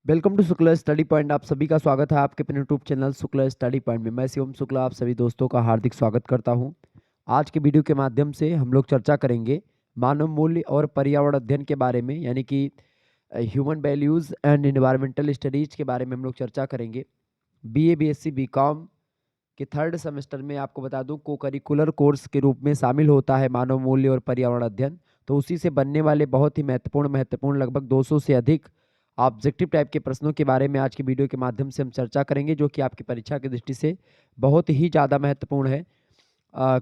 Welcome to Shukla study point. आप सभी का स्वागत है आपके अपने YouTube channel Shukla study point में। मैं शिवम शुक्ला आप सभी दोस्तों का हार्दिक स्वागत करता हूं। आज के वीडियो के माध्यम से हम लोग चर्चा करेंगे मानव मूल्य और पर्यावरण अध्ययन के बारे में, यानी कि human values and environmental studies के बारे में हम लोग चर्चा करेंगे। बीए बीएससी बीकॉम के थर्ड सेमेस्टर में आपको बता दूं को करिकुलर कोर्स के रूप में शामिल होता है मानव मूल्य और पर्यावरण अध्ययन। तो उसी से बनने वाले बहुत ही महत्वपूर्ण लगभग 200 से अधिक ऑब्जेक्टिव टाइप के प्रश्नों के बारे में आज की वीडियो के माध्यम से हम चर्चा करेंगे, जो कि आपकी परीक्षा की दृष्टि से बहुत ही ज़्यादा महत्वपूर्ण है।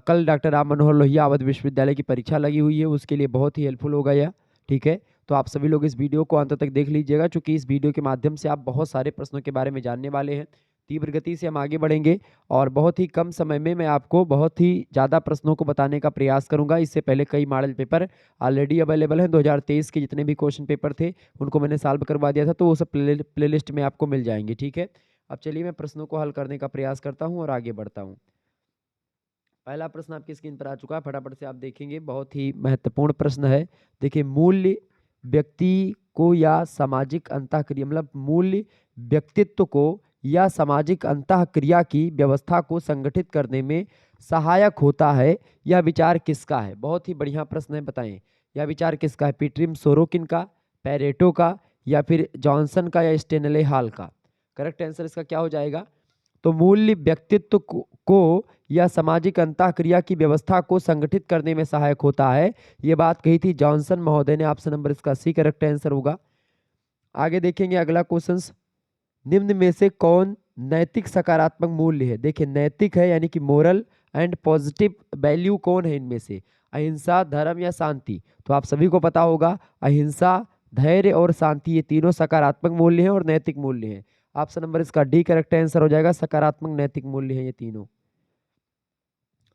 कल डॉक्टर राम मनोहर लोहिया अवध विश्वविद्यालय की परीक्षा लगी हुई है, उसके लिए बहुत ही हेल्पफुल होगा यह। ठीक है, तो आप सभी लोग इस वीडियो को अंत तक देख लीजिएगा, क्योंकि इस वीडियो के माध्यम से आप बहुत सारे प्रश्नों के बारे में जानने वाले हैं। तीव्र गति से हम आगे बढ़ेंगे और बहुत ही कम समय में मैं आपको बहुत ही ज़्यादा प्रश्नों को बताने का प्रयास करूंगा। इससे पहले कई मॉडल पेपर ऑलरेडी अवेलेबल हैं। 2023 के जितने भी क्वेश्चन पेपर थे उनको मैंने सॉल्व करवा दिया था, तो वो सब प्लेलिस्ट में आपको मिल जाएंगे। ठीक है, अब चलिए मैं प्रश्नों को हल करने का प्रयास करता हूँ और आगे बढ़ता हूँ। पहला प्रश्न आपकी स्क्रीन पर आ चुका है, फटाफट से आप देखेंगे। बहुत ही महत्वपूर्ण प्रश्न है। देखिए, मूल्य व्यक्ति को या सामाजिक अंतःक्रिया, मतलब मूल्य व्यक्तित्व को या सामाजिक अंतःक्रिया की व्यवस्था को संगठित करने में सहायक होता है। यह विचार किसका है? बहुत ही बढ़िया प्रश्न है, बताएं यह विचार किसका है? पीट्रिम सोरोकिन का, पेरेटो का, या फिर जॉनसन का, या स्टेनले हॉल का? करेक्ट आंसर इसका क्या हो जाएगा? तो मूल्य व्यक्तित्व को या सामाजिक अंतःक्रिया की व्यवस्था को संगठित करने में सहायक होता है। ये बात कही थी जॉनसन महोदय ने। ऑप्शन नंबर इसका सी करेक्ट आंसर होगा। आगे देखेंगे अगला क्वेश्चन। निम्न में से कौन नैतिक सकारात्मक मूल्य है? देखिए, नैतिक है यानी कि मोरल एंड पॉजिटिव वैल्यू कौन है इनमें से? अहिंसा, धर्म या शांति? तो आप सभी को पता होगा, अहिंसा, धैर्य और शांति ये तीनों सकारात्मक मूल्य हैं और नैतिक मूल्य हैं। ऑप्शन नंबर इसका डी करेक्ट आंसर हो जाएगा। सकारात्मक नैतिक मूल्य है ये तीनों।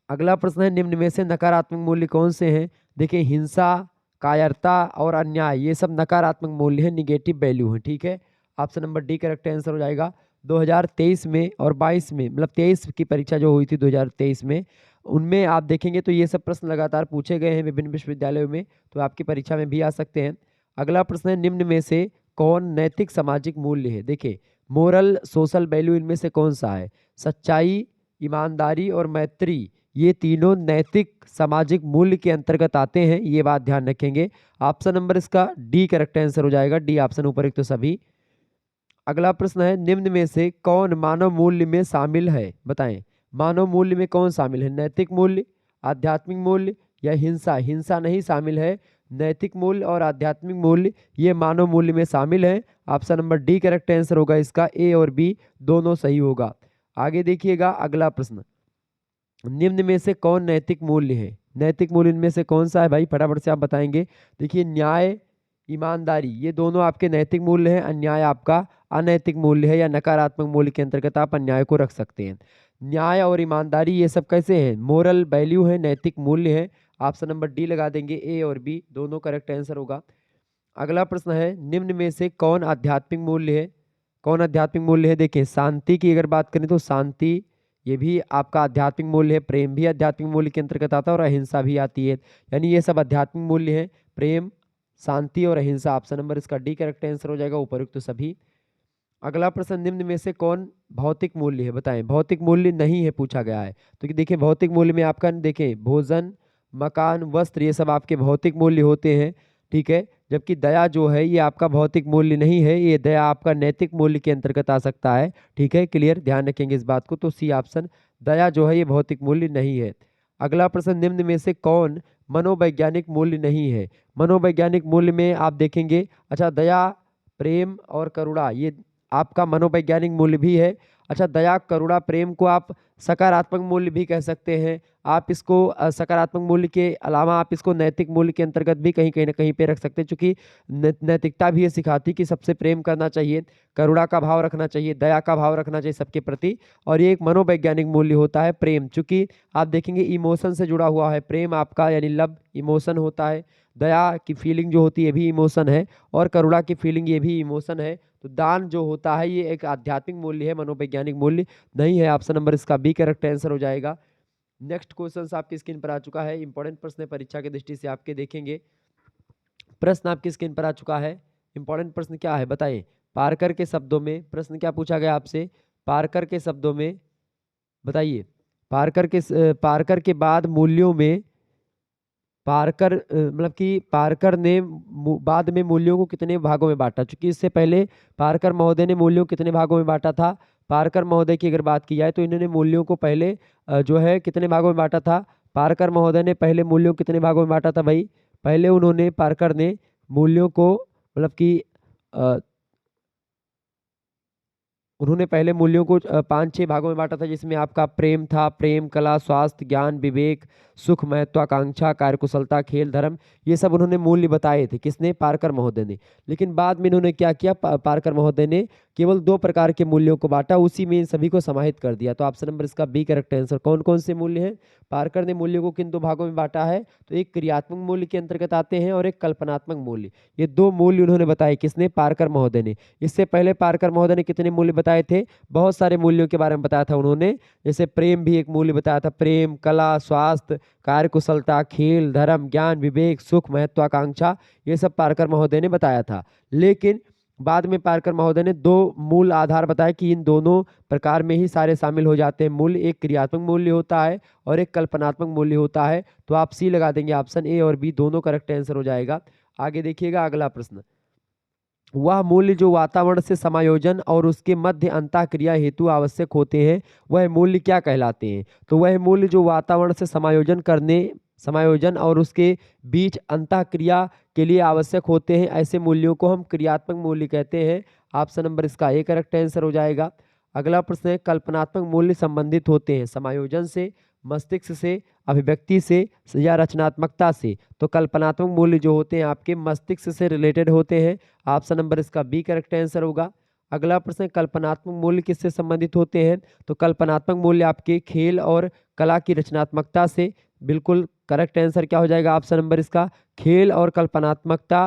अगला प्रश्न है, निम्न में से नकारात्मक मूल्य कौन से हैं? देखिए, हिंसा, कायरता और अन्याय ये सब नकारात्मक मूल्य हैं, निगेटिव वैल्यू हैं। ठीक है, option number D correct answer हो जाएगा। 2023 में और 22 में, मतलब 23 की परीक्षा जो हुई थी 2023 में, उनमें आप देखेंगे तो ये सब प्रश्न लगातार पूछे गए हैं विभिन्न विश्वविद्यालयों में, तो आपकी परीक्षा में भी आ सकते हैं। अगला प्रश्न है, निम्न में से कौन नैतिक सामाजिक मूल्य है? देखिए, मोरल सोशल वैल्यू इनमें से कौन सा है? सच्चाई, ईमानदारी और मैत्री ये तीनों नैतिक सामाजिक मूल्य के अंतर्गत आते हैं, ये बात ध्यान रखेंगे। ऑप्शन नंबर इसका डी करेक्ट आंसर हो जाएगा। डी ऑप्शन ऊपर तो सभी। अगला प्रश्न है, निम्न में से कौन मानव मूल्य में शामिल है? बताएं, मानव मूल्य में कौन शामिल है? नैतिक मूल्य, आध्यात्मिक मूल्य या हिंसा? हिंसा नहीं शामिल है, नैतिक मूल्य और आध्यात्मिक मूल्य ये मानव मूल्य में शामिल है। Option number D correct answer होगा इसका। ए और बी दोनों सही होगा। आगे देखिएगा अगला प्रश्न, निम्न में से कौन नैतिक मूल्य है? नैतिक मूल्य इनमें से कौन सा है भाई? फटाफट से आप बताएंगे। देखिए, न्याय, ईमानदारी ये दोनों आपके नैतिक मूल्य हैं, अन्याय आपका अनैतिक मूल्य है या नकारात्मक मूल्य के अंतर्गत आप अन्याय को रख सकते हैं। न्याय और ईमानदारी ये सब कैसे हैं? मोरल वैल्यू है, नैतिक मूल्य है। ऑप्शन नंबर डी लगा देंगे। ए और बी दोनों करेक्ट आंसर होगा। अगला प्रश्न है, निम्न में से कौन आध्यात्मिक मूल्य है? कौन आध्यात्मिक मूल्य है? देखिए, शांति की अगर बात करें तो शांति ये भी आपका आध्यात्मिक मूल्य है। प्रेम भी आध्यात्मिक मूल्य के अंतर्गत आता है और अहिंसा भी आती है, यानी ये सब आध्यात्मिक मूल्य है। प्रेम, शांति और अहिंसा। ऑप्शन नंबर इसका डी करेक्ट आंसर हो जाएगा, उपयुक्त तो सभी। अगला प्रश्न, निम्न में से कौन भौतिक मूल्य है? बताएं, भौतिक मूल्य नहीं है पूछा गया है। तो देखिए, भौतिक मूल्य में आपका देखें, भोजन, मकान, वस्त्र ये सब आपके भौतिक मूल्य होते हैं। ठीक है, जबकि दया जो है ये आपका भौतिक मूल्य नहीं है, ये दया आपका नैतिक मूल्य के अंतर्गत आ सकता है। ठीक है, क्लियर, ध्यान रखेंगे इस बात को। तो सी ऑप्शन, दया जो है ये भौतिक मूल्य नहीं है। अगला प्रश्न, निम्न में से कौन मनोवैज्ञानिक मूल्य नहीं है? मनोवैज्ञानिक मूल्य में आप देखेंगे, अच्छा, दया, प्रेम और करुणा ये आपका मनोवैज्ञानिक मूल्य भी है। अच्छा, दया, करुणा, प्रेम को आप सकारात्मक मूल्य भी कह सकते हैं। आप इसको सकारात्मक मूल्य के अलावा आप इसको नैतिक मूल्य के अंतर्गत भी कहीं कहीं ना कहीं पे रख सकते हैं, क्योंकि नैतिकता भी ये सिखाती कि सबसे प्रेम करना चाहिए, करुणा का भाव रखना चाहिए, दया का भाव रखना चाहिए सबके प्रति। और ये एक मनोवैज्ञानिक मूल्य होता है प्रेम, चूंकि आप देखेंगे इमोशन से जुड़ा हुआ है प्रेम आपका, यानी लव इमोशन होता है। दया की फीलिंग जो होती है ये भी इमोशन है, और करुणा की फीलिंग ये भी इमोशन है। तो दान जो होता है ये एक आध्यात्मिक मूल्य है, मनोवैज्ञानिक मूल्य नहीं है। ऑप्शन नंबर इसका बी करेक्ट आंसर हो जाएगा। नेक्स्ट क्वेश्चन आपकी स्क्रीन पर आ चुका है, इंपॉर्टेंट प्रश्न है परीक्षा की दृष्टि से आपके देखेंगे। प्रश्न आपकी स्क्रीन पर आ चुका है। इंपॉर्टेंट प्रश्न क्या है बताइए। पारकर के शब्दों में प्रश्न क्या पूछा गया आपसे, पारकर के शब्दों में बताइए, पारकर के बाद मूल्यों में मतलब कि पारकर ने बाद में मूल्यों को कितने भागों में बांटा, चूंकि इससे पहले पारकर महोदय ने मूल्यों को कितने भागों में बांटा था। पारकर महोदय की अगर बात की जाए तो इन्होंने मूल्यों को पहले जो है कितने भागों में बांटा था। पारकर महोदय ने पहले मूल्यों को कितने भागों में बांटा था भाई, पहले उन्होंने पारकर ने मूल्यों को मतलब कि उन्होंने पहले मूल्यों को 5-6 भागों में बांटा था, जिसमें आपका प्रेम था, प्रेम, कला, स्वास्थ्य, ज्ञान, विवेक, सुख, महत्वाकांक्षा, कार्यकुशलता, खेल, धर्म, ये सब उन्होंने मूल्य बताए थे। किसने, पारकर महोदय ने। लेकिन बाद में इन्होंने क्या किया, पारकर महोदय ने केवल 2 प्रकार के मूल्यों को बांटा, उसी में इन सभी को समाहित कर दिया। तो ऑप्शन नंबर इसका बी करेक्ट आंसर। कौन कौन से मूल्य हैं, पारकर ने मूल्यों को किन 2 भागों में बांटा है, तो एक क्रियात्मक मूल्य के अंतर्गत आते हैं और एक कल्पनात्मक मूल्य। ये 2 मूल्य उन्होंने बताए, किसने, पारकर महोदय ने। इससे पहले पारकर महोदय ने कितने मूल्य बताए थे, बहुत सारे मूल्यों के बारे में बताया था उन्होंने। जैसे प्रेम भी एक मूल्य बताया था, प्रेम, कला, स्वास्थ्य, कार्यकुशलता, खेल, धर्म, ज्ञान, विवेक, सुख, महत्वाकांक्षा, ये सब पारकर महोदय ने बताया था। लेकिन बाद में पारकर महोदय ने 2 मूल आधार बताए कि इन दोनों प्रकार में ही सारे शामिल हो जाते हैं मूल्य। एक क्रियात्मक मूल्य होता है और एक कल्पनात्मक मूल्य होता है। तो आप सी लगा देंगे, ऑप्शन ए और बी दोनों करेक्ट आंसर हो जाएगा। आगे देखिएगा अगला प्रश्न, वह मूल्य जो वातावरण से समायोजन और उसके मध्य अंतःक्रिया हेतु आवश्यक होते हैं, वह मूल्य क्या कहलाते हैं। तो वह मूल्य जो वातावरण से समायोजन और उसके बीच अंतःक्रिया के लिए आवश्यक होते हैं, ऐसे मूल्यों को हम क्रियात्मक मूल्य कहते हैं। ऑप्शन नंबर इसका ए करेक्ट आंसर हो जाएगा। अगला प्रश्न है, कल्पनात्मक मूल्य संबंधित होते हैं समायोजन से, मस्तिष्क से, अभिव्यक्ति से या रचनात्मकता से। तो कल्पनात्मक मूल्य जो होते हैं आपके मस्तिष्क से रिलेटेड होते हैं। ऑप्शन नंबर इसका बी करेक्ट आंसर होगा। अगला प्रश्न, कल्पनात्मक मूल्य किससे संबंधित होते हैं, तो कल्पनात्मक मूल्य आपके खेल और कला की रचनात्मकता से। बिल्कुल करेक्ट आंसर क्या हो जाएगा, ऑप्शन नंबर इसका खेल और कल्पनात्मकता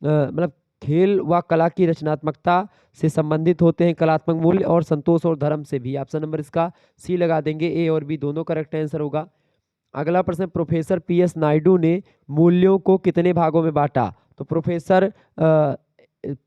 मतलब खेल व कला की रचनात्मकता से संबंधित होते हैं कलात्मक मूल्य, और संतोष और धर्म से भी। ऑप्शन नंबर इसका सी लगा देंगे, ए और बी दोनों करेक्ट आंसर होगा। अगला प्रश्न, प्रोफेसर पीएस नायडू ने मूल्यों को कितने भागों में बांटा। तो प्रोफेसर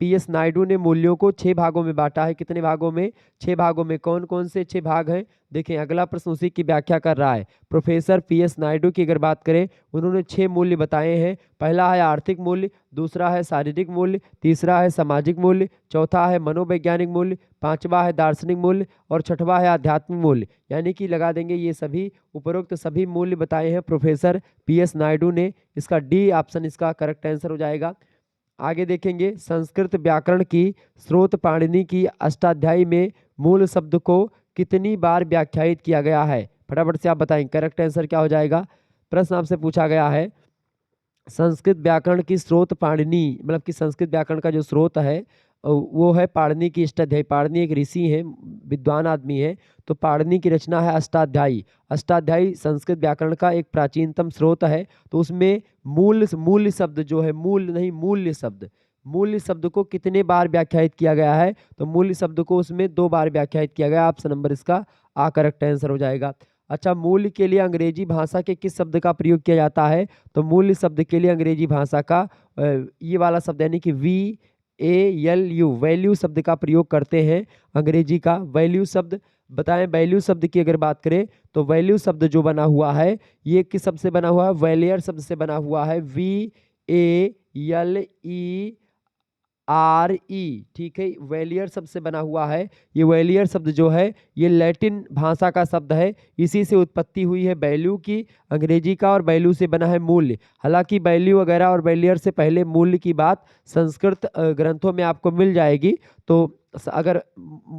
पीएस नायडू ने मूल्यों को 6 भागों में बांटा है। कितने भागों में, 6 भागों में। कौन कौन से 6 भाग हैं, देखें अगला प्रश्न उसी की व्याख्या कर रहा है। प्रोफेसर पीएस नायडू की अगर बात करें, उन्होंने 6 मूल्य बताए हैं। पहला है आर्थिक मूल्य, दूसरा है शारीरिक मूल्य, तीसरा है सामाजिक मूल्य, चौथा है मनोवैज्ञानिक मूल्य, पांचवा है दार्शनिक मूल्य और छठवां है आध्यात्मिक मूल्य। यानी कि लगा देंगे ये सभी उपरोक्त सभी मूल्य बताए हैं प्रोफेसर पीएस नायडू ने। इसका डी ऑप्शन इसका करेक्ट आंसर हो जाएगा। आगे देखेंगे, संस्कृत व्याकरण की स्रोत पाणिनि की अष्टाध्यायी में मूल शब्द को कितनी बार व्याख्यायित किया गया है। फटाफट से आप बताएं, करेक्ट आंसर क्या हो जाएगा। प्रश्न आपसे पूछा गया है, संस्कृत व्याकरण की स्रोत पाणिनि, मतलब कि संस्कृत व्याकरण का जो स्रोत है वो है पाणिनि की अष्टाध्यायी। पाणिनि एक ऋषि हैं, विद्वान आदमी है। तो पाणिनि की रचना है अष्टाध्यायी। अष्टाध्यायी संस्कृत व्याकरण का एक प्राचीनतम स्रोत है। तो उसमें मूल शब्द जो है, मूल नहीं मूल्य शब्द को कितने बार व्याख्यायित किया गया है, तो मूल्य शब्द को उसमें 2 बार व्याख्यायित किया गया। ऑप्शन नंबर इसका आ करेक्ट आंसर हो जाएगा। अच्छा, मूल्य के लिए अंग्रेजी भाषा के किस शब्द का प्रयोग किया जाता है, तो मूल्य शब्द के लिए अंग्रेजी भाषा का ये वाला शब्द यानी कि VALU वैल्यू शब्द का प्रयोग करते हैं। अंग्रेजी का वैल्यू शब्द बताएं। वैल्यू शब्द की अगर बात करें तो वैल्यू शब्द जो बना हुआ है ये किस शब्द से बना हुआ है, वैलियर शब्द से बना हुआ है। VALERE, ठीक है, वैलियर शब्द से बना हुआ है। ये वैलियर शब्द जो है ये लैटिन भाषा का शब्द है। इसी से उत्पत्ति हुई है वैल्यू की, अंग्रेजी का, और वैल्यू से बना है मूल्य। हालांकि वैल्यू वगैरह और वैलियर से पहले मूल्य की बात संस्कृत ग्रंथों में आपको मिल जाएगी। तो अगर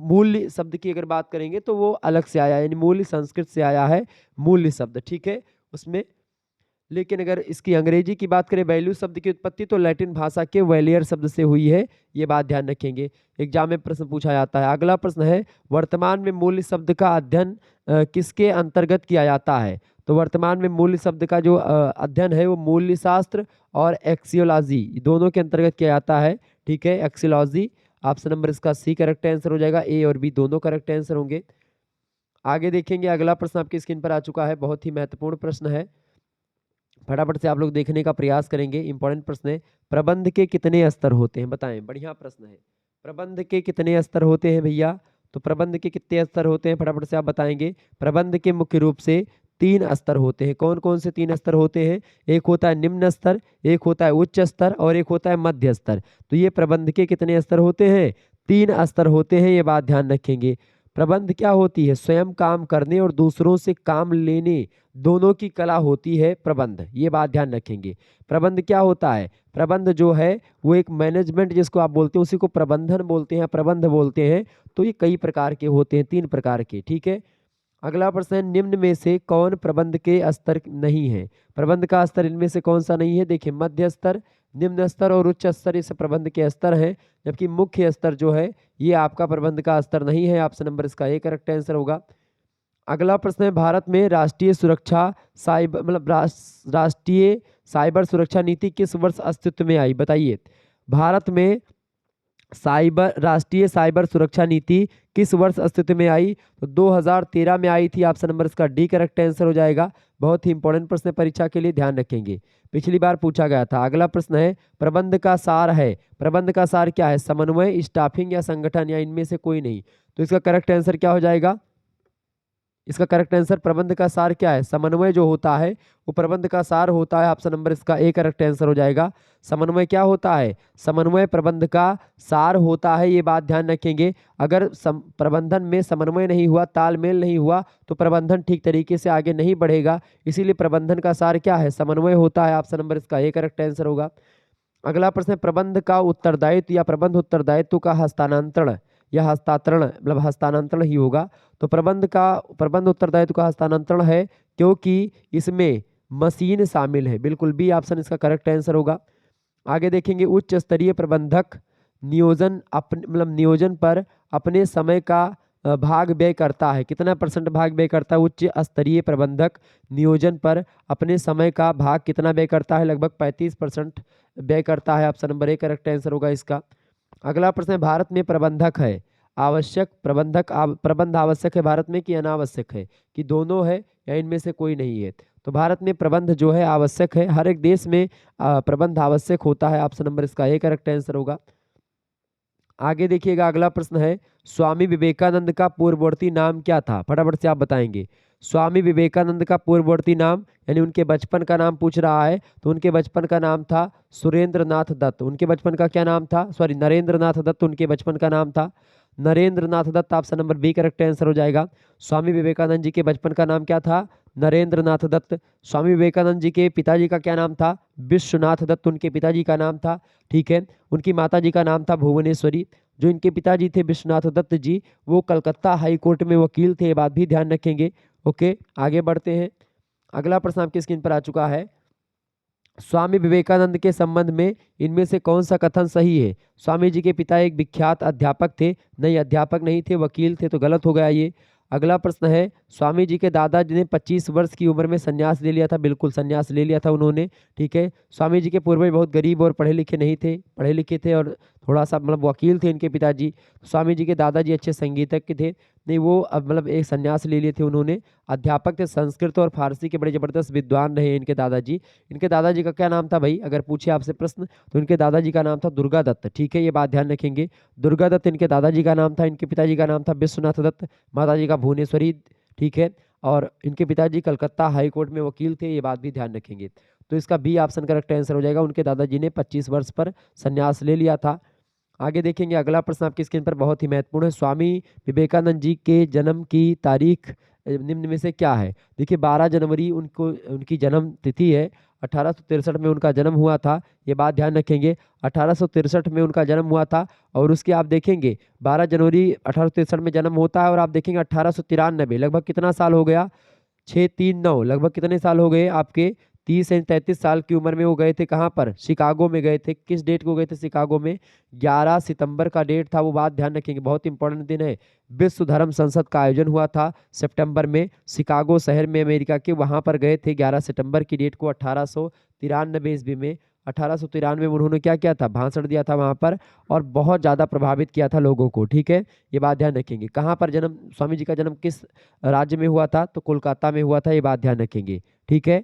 मूल्य शब्द की अगर बात करेंगे तो वो अलग से आया, यानी मूल्य संस्कृत से आया है मूल्य शब्द, ठीक है उसमें। लेकिन अगर इसकी अंग्रेजी की बात करें वैल्यू शब्द की उत्पत्ति तो लैटिन भाषा के वैलियर शब्द से हुई है। ये बात ध्यान रखेंगे, एग्जाम में प्रश्न पूछा जाता है। अगला प्रश्न है, वर्तमान में मूल्य शब्द का अध्ययन किसके अंतर्गत किया जाता है। तो वर्तमान में मूल्य शब्द का जो अध्ययन है वो मूल्य शास्त्र और एक्सियोलॉजी दोनों के अंतर्गत किया जाता है, ठीक है, एक्सियोलॉजी। ऑप्शन नंबर इसका सी करेक्ट आंसर हो जाएगा, ए और बी दोनों करेक्ट आंसर होंगे। आगे देखेंगे, अगला प्रश्न आपकी स्क्रीन पर आ चुका है, बहुत ही महत्वपूर्ण प्रश्न है, फटाफट से आप लोग देखने का प्रयास करेंगे। इंपॉर्टेंट प्रश्न है, प्रबंध के कितने स्तर होते हैं, बताएं। बढ़िया प्रश्न है, प्रबंध के कितने स्तर होते हैं भैया? तो प्रबंध के कितने स्तर होते हैं फटाफट से आप बताएंगे। प्रबंध के मुख्य रूप से 3 स्तर होते हैं। कौन कौन से 3 स्तर होते हैं? एक होता है निम्न स्तर, एक होता है उच्च स्तर और एक होता है मध्य स्तर। तो ये प्रबंध के कितने स्तर होते हैं? 3 स्तर होते हैं, ये बात ध्यान रखेंगे। प्रबंध क्या होती है? स्वयं काम करने और दूसरों से काम लेने, दोनों की कला होती है प्रबंध, ये बात ध्यान रखेंगे। प्रबंध क्या होता है? प्रबंध जो है वो एक मैनेजमेंट जिसको आप बोलते हैं उसी को प्रबंधन बोलते हैं, प्रबंध बोलते हैं। तो ये कई प्रकार के होते हैं, 3 प्रकार के, ठीक है। अगला प्रश्न है, निम्न में से कौन प्रबंध के स्तर नहीं है? प्रबंध का स्तर इनमें से कौन सा नहीं है? देखिए, मध्य स्तर, निम्न स्तर और उच्च स्तर इस प्रबंध के स्तर हैं, जबकि मुख्य स्तर जो है ये आपका प्रबंध का स्तर नहीं है। ऑप्शन नंबर इसका ए करेक्ट आंसर होगा। अगला प्रश्न है, भारत में राष्ट्रीय सुरक्षा साइबर राष्ट्रीय साइबर सुरक्षा नीति किस वर्ष अस्तित्व में आई? बताइए। भारत में राष्ट्रीय साइबर सुरक्षा नीति किस वर्ष अस्तित्व में आई? तो 2013 में आई थी। ऑप्शन नंबर इसका डी करेक्ट आंसर हो जाएगा। बहुत ही इंपॉर्टेंट प्रश्न है, परीक्षा के लिए ध्यान रखेंगे, पिछली बार पूछा गया था। अगला प्रश्न है, प्रबंध का सार है। प्रबंध का सार क्या है? समन्वय, स्टाफिंग या संगठन या इनमें से कोई नहीं। तो इसका करेक्ट आंसर क्या हो जाएगा? इसका करेक्ट आंसर प्रबंध का सार क्या है? समन्वय जो होता है वो प्रबंध का सार होता है। ऑप्शन नंबर इसका ए करेक्ट आंसर हो जाएगा। समन्वय क्या होता है? समन्वय प्रबंध का सार होता है, ये बात ध्यान रखेंगे। अगर प्रबंधन में समन्वय नहीं हुआ, तालमेल नहीं हुआ, तो प्रबंधन ठीक तरीके से आगे नहीं बढ़ेगा। इसीलिए प्रबंधन का सार क्या है? समन्वय होता है। ऑप्शन नंबर इसका ए करेक्ट आंसर होगा। अगला प्रश्न है, प्रबंध का उत्तरदायित्व या प्रबंध उत्तरदायित्व का हस्तांतरण या हस्तांतरण, मतलब हस्तांतरण ही होगा। तो प्रबंध उत्तरदायित्व का हस्तांतरण है, क्योंकि इसमें मशीन शामिल है। बिल्कुल बी ऑप्शन इसका करेक्ट आंसर होगा। आगे देखेंगे, उच्च स्तरीय प्रबंधक नियोजन पर अपने समय का भाग व्यय करता है। कितना % भाग व्यय करता है? उच्च स्तरीय प्रबंधक नियोजन पर अपने समय का भाग कितना व्यय करता है? लगभग 35% व्यय करता है। Option number A correct answer होगा इसका। अगला प्रश्न है, भारत में प्रबंधक है आवश्यक प्रबंध आवश्यक है भारत में कि अनावश्यक है, कि दोनों है या इनमें से कोई नहीं है? तो भारत में प्रबंध जो है आवश्यक है। हर एक देश में प्रबंध आवश्यक होता है। ऑप्शन नंबर इसका ए करेक्ट आंसर होगा। आगे देखिएगा, अगला प्रश्न है, स्वामी विवेकानंद का पूर्ववर्ती नाम क्या था? फटाफट से आप बताएंगे। स्वामी विवेकानंद का पूर्ववर्ती नाम, यानी उनके बचपन का नाम पूछ रहा है, तो उनके बचपन का नाम था सुरेंद्र नाथ दत्त। उनके बचपन का क्या नाम था? सॉरी, नरेंद्र नाथ दत्त उनके बचपन का नाम था। Narendra Nath Datta option number B correct answer हो जाएगा। स्वामी विवेकानंद जी के बचपन का नाम क्या था? नरेंद्र नाथ दत्त। स्वामी विवेकानंद जी के पिताजी का क्या नाम था? विश्वनाथ दत्त उनके पिताजी का नाम था, ठीक है। उनकी माता जी का नाम था भुवनेश्वरी। जो इनके पिताजी थे विश्वनाथ दत्त जी, वो कलकत्ता हाई कोर्ट में वकील थे, ये बात भी ध्यान रखेंगे। ओके, आगे बढ़ते हैं। अगला प्रश्न आपकी स्क्रीन पर आ चुका है, स्वामी विवेकानंद के संबंध में इनमें से कौन सा कथन सही है? स्वामी जी के पिता एक विख्यात अध्यापक थे। नहीं, अध्यापक नहीं थे, वकील थे, तो गलत हो गया ये। अगला प्रश्न है, स्वामी जी के दादाजी ने 25 वर्ष की उम्र में संन्यास ले लिया था। बिल्कुल संन्यास ले लिया था उन्होंने, ठीक है। स्वामी जी के पूर्वज बहुत गरीब और पढ़े लिखे नहीं थे, पढ़े लिखे थे और थोड़ा सा वकील थे इनके पिताजी। स्वामी जी के दादाजी अच्छे संगीतज्ञ थे। नहीं, वो अब एक संन्यास ले लिए थे उन्होंने। अध्यापक थे, संस्कृत और फारसी के बड़े जबरदस्त विद्वान रहे इनके दादाजी। इनके दादाजी का क्या नाम था भाई? अगर पूछे आपसे प्रश्न, तो इनके दादाजी का नाम था दुर्गा दत्त, ठीक है, ये बात ध्यान रखेंगे। दुर्गा दत्त इनके दादाजी का नाम था। इनके पिताजी का नाम था विश्वनाथ दत्त, माताजी का भुवनेश्वरी, ठीक है। और इनके पिताजी कलकत्ता हाई कोर्ट में वकील थे, ये बात भी ध्यान रखेंगे। तो इसका बी ऑप्शन करेक्ट आंसर हो जाएगा। उनके दादाजी ने 25 वर्ष पर संन्यास ले लिया था। आगे देखेंगे, अगला प्रश्न आपकी स्क्रीन पर बहुत ही महत्वपूर्ण है, स्वामी विवेकानंद जी के जन्म की तारीख निम्न में से क्या है? देखिए, 12 जनवरी उनकी जन्म तिथि है। 1863 में उनका जन्म हुआ था, ये बात ध्यान रखेंगे। 1863 में उनका जन्म हुआ था। और उसके आप देखेंगे 12 जनवरी 1863 में जन्म होता है, और आप देखेंगे 1893, लगभग कितना साल हो गया? 639, लगभग कितने साल हो गए आपके? 30 से 33 साल की उम्र में वो गए थे कहाँ पर? शिकागो में गए थे। किस डेट को गए थे शिकागो में? 11 सितंबर का डेट था, वो बात ध्यान रखेंगे, बहुत इंपॉर्टेंट दिन है। विश्व धर्म संसद का आयोजन हुआ था सितंबर में शिकागो शहर में, अमेरिका के, वहां पर गए थे 11 सितंबर की डेट को 1893 ईस्वी में। 1893 में उन्होंने क्या किया था? भाषण दिया था वहां पर, और बहुत ज़्यादा प्रभावित किया था लोगों को, ठीक है, ये बात ध्यान रखेंगे। कहाँ पर जन्म, स्वामी जी का जन्म किस राज्य में हुआ था? तो कोलकाता में हुआ था, ये बात ध्यान रखेंगे, ठीक है।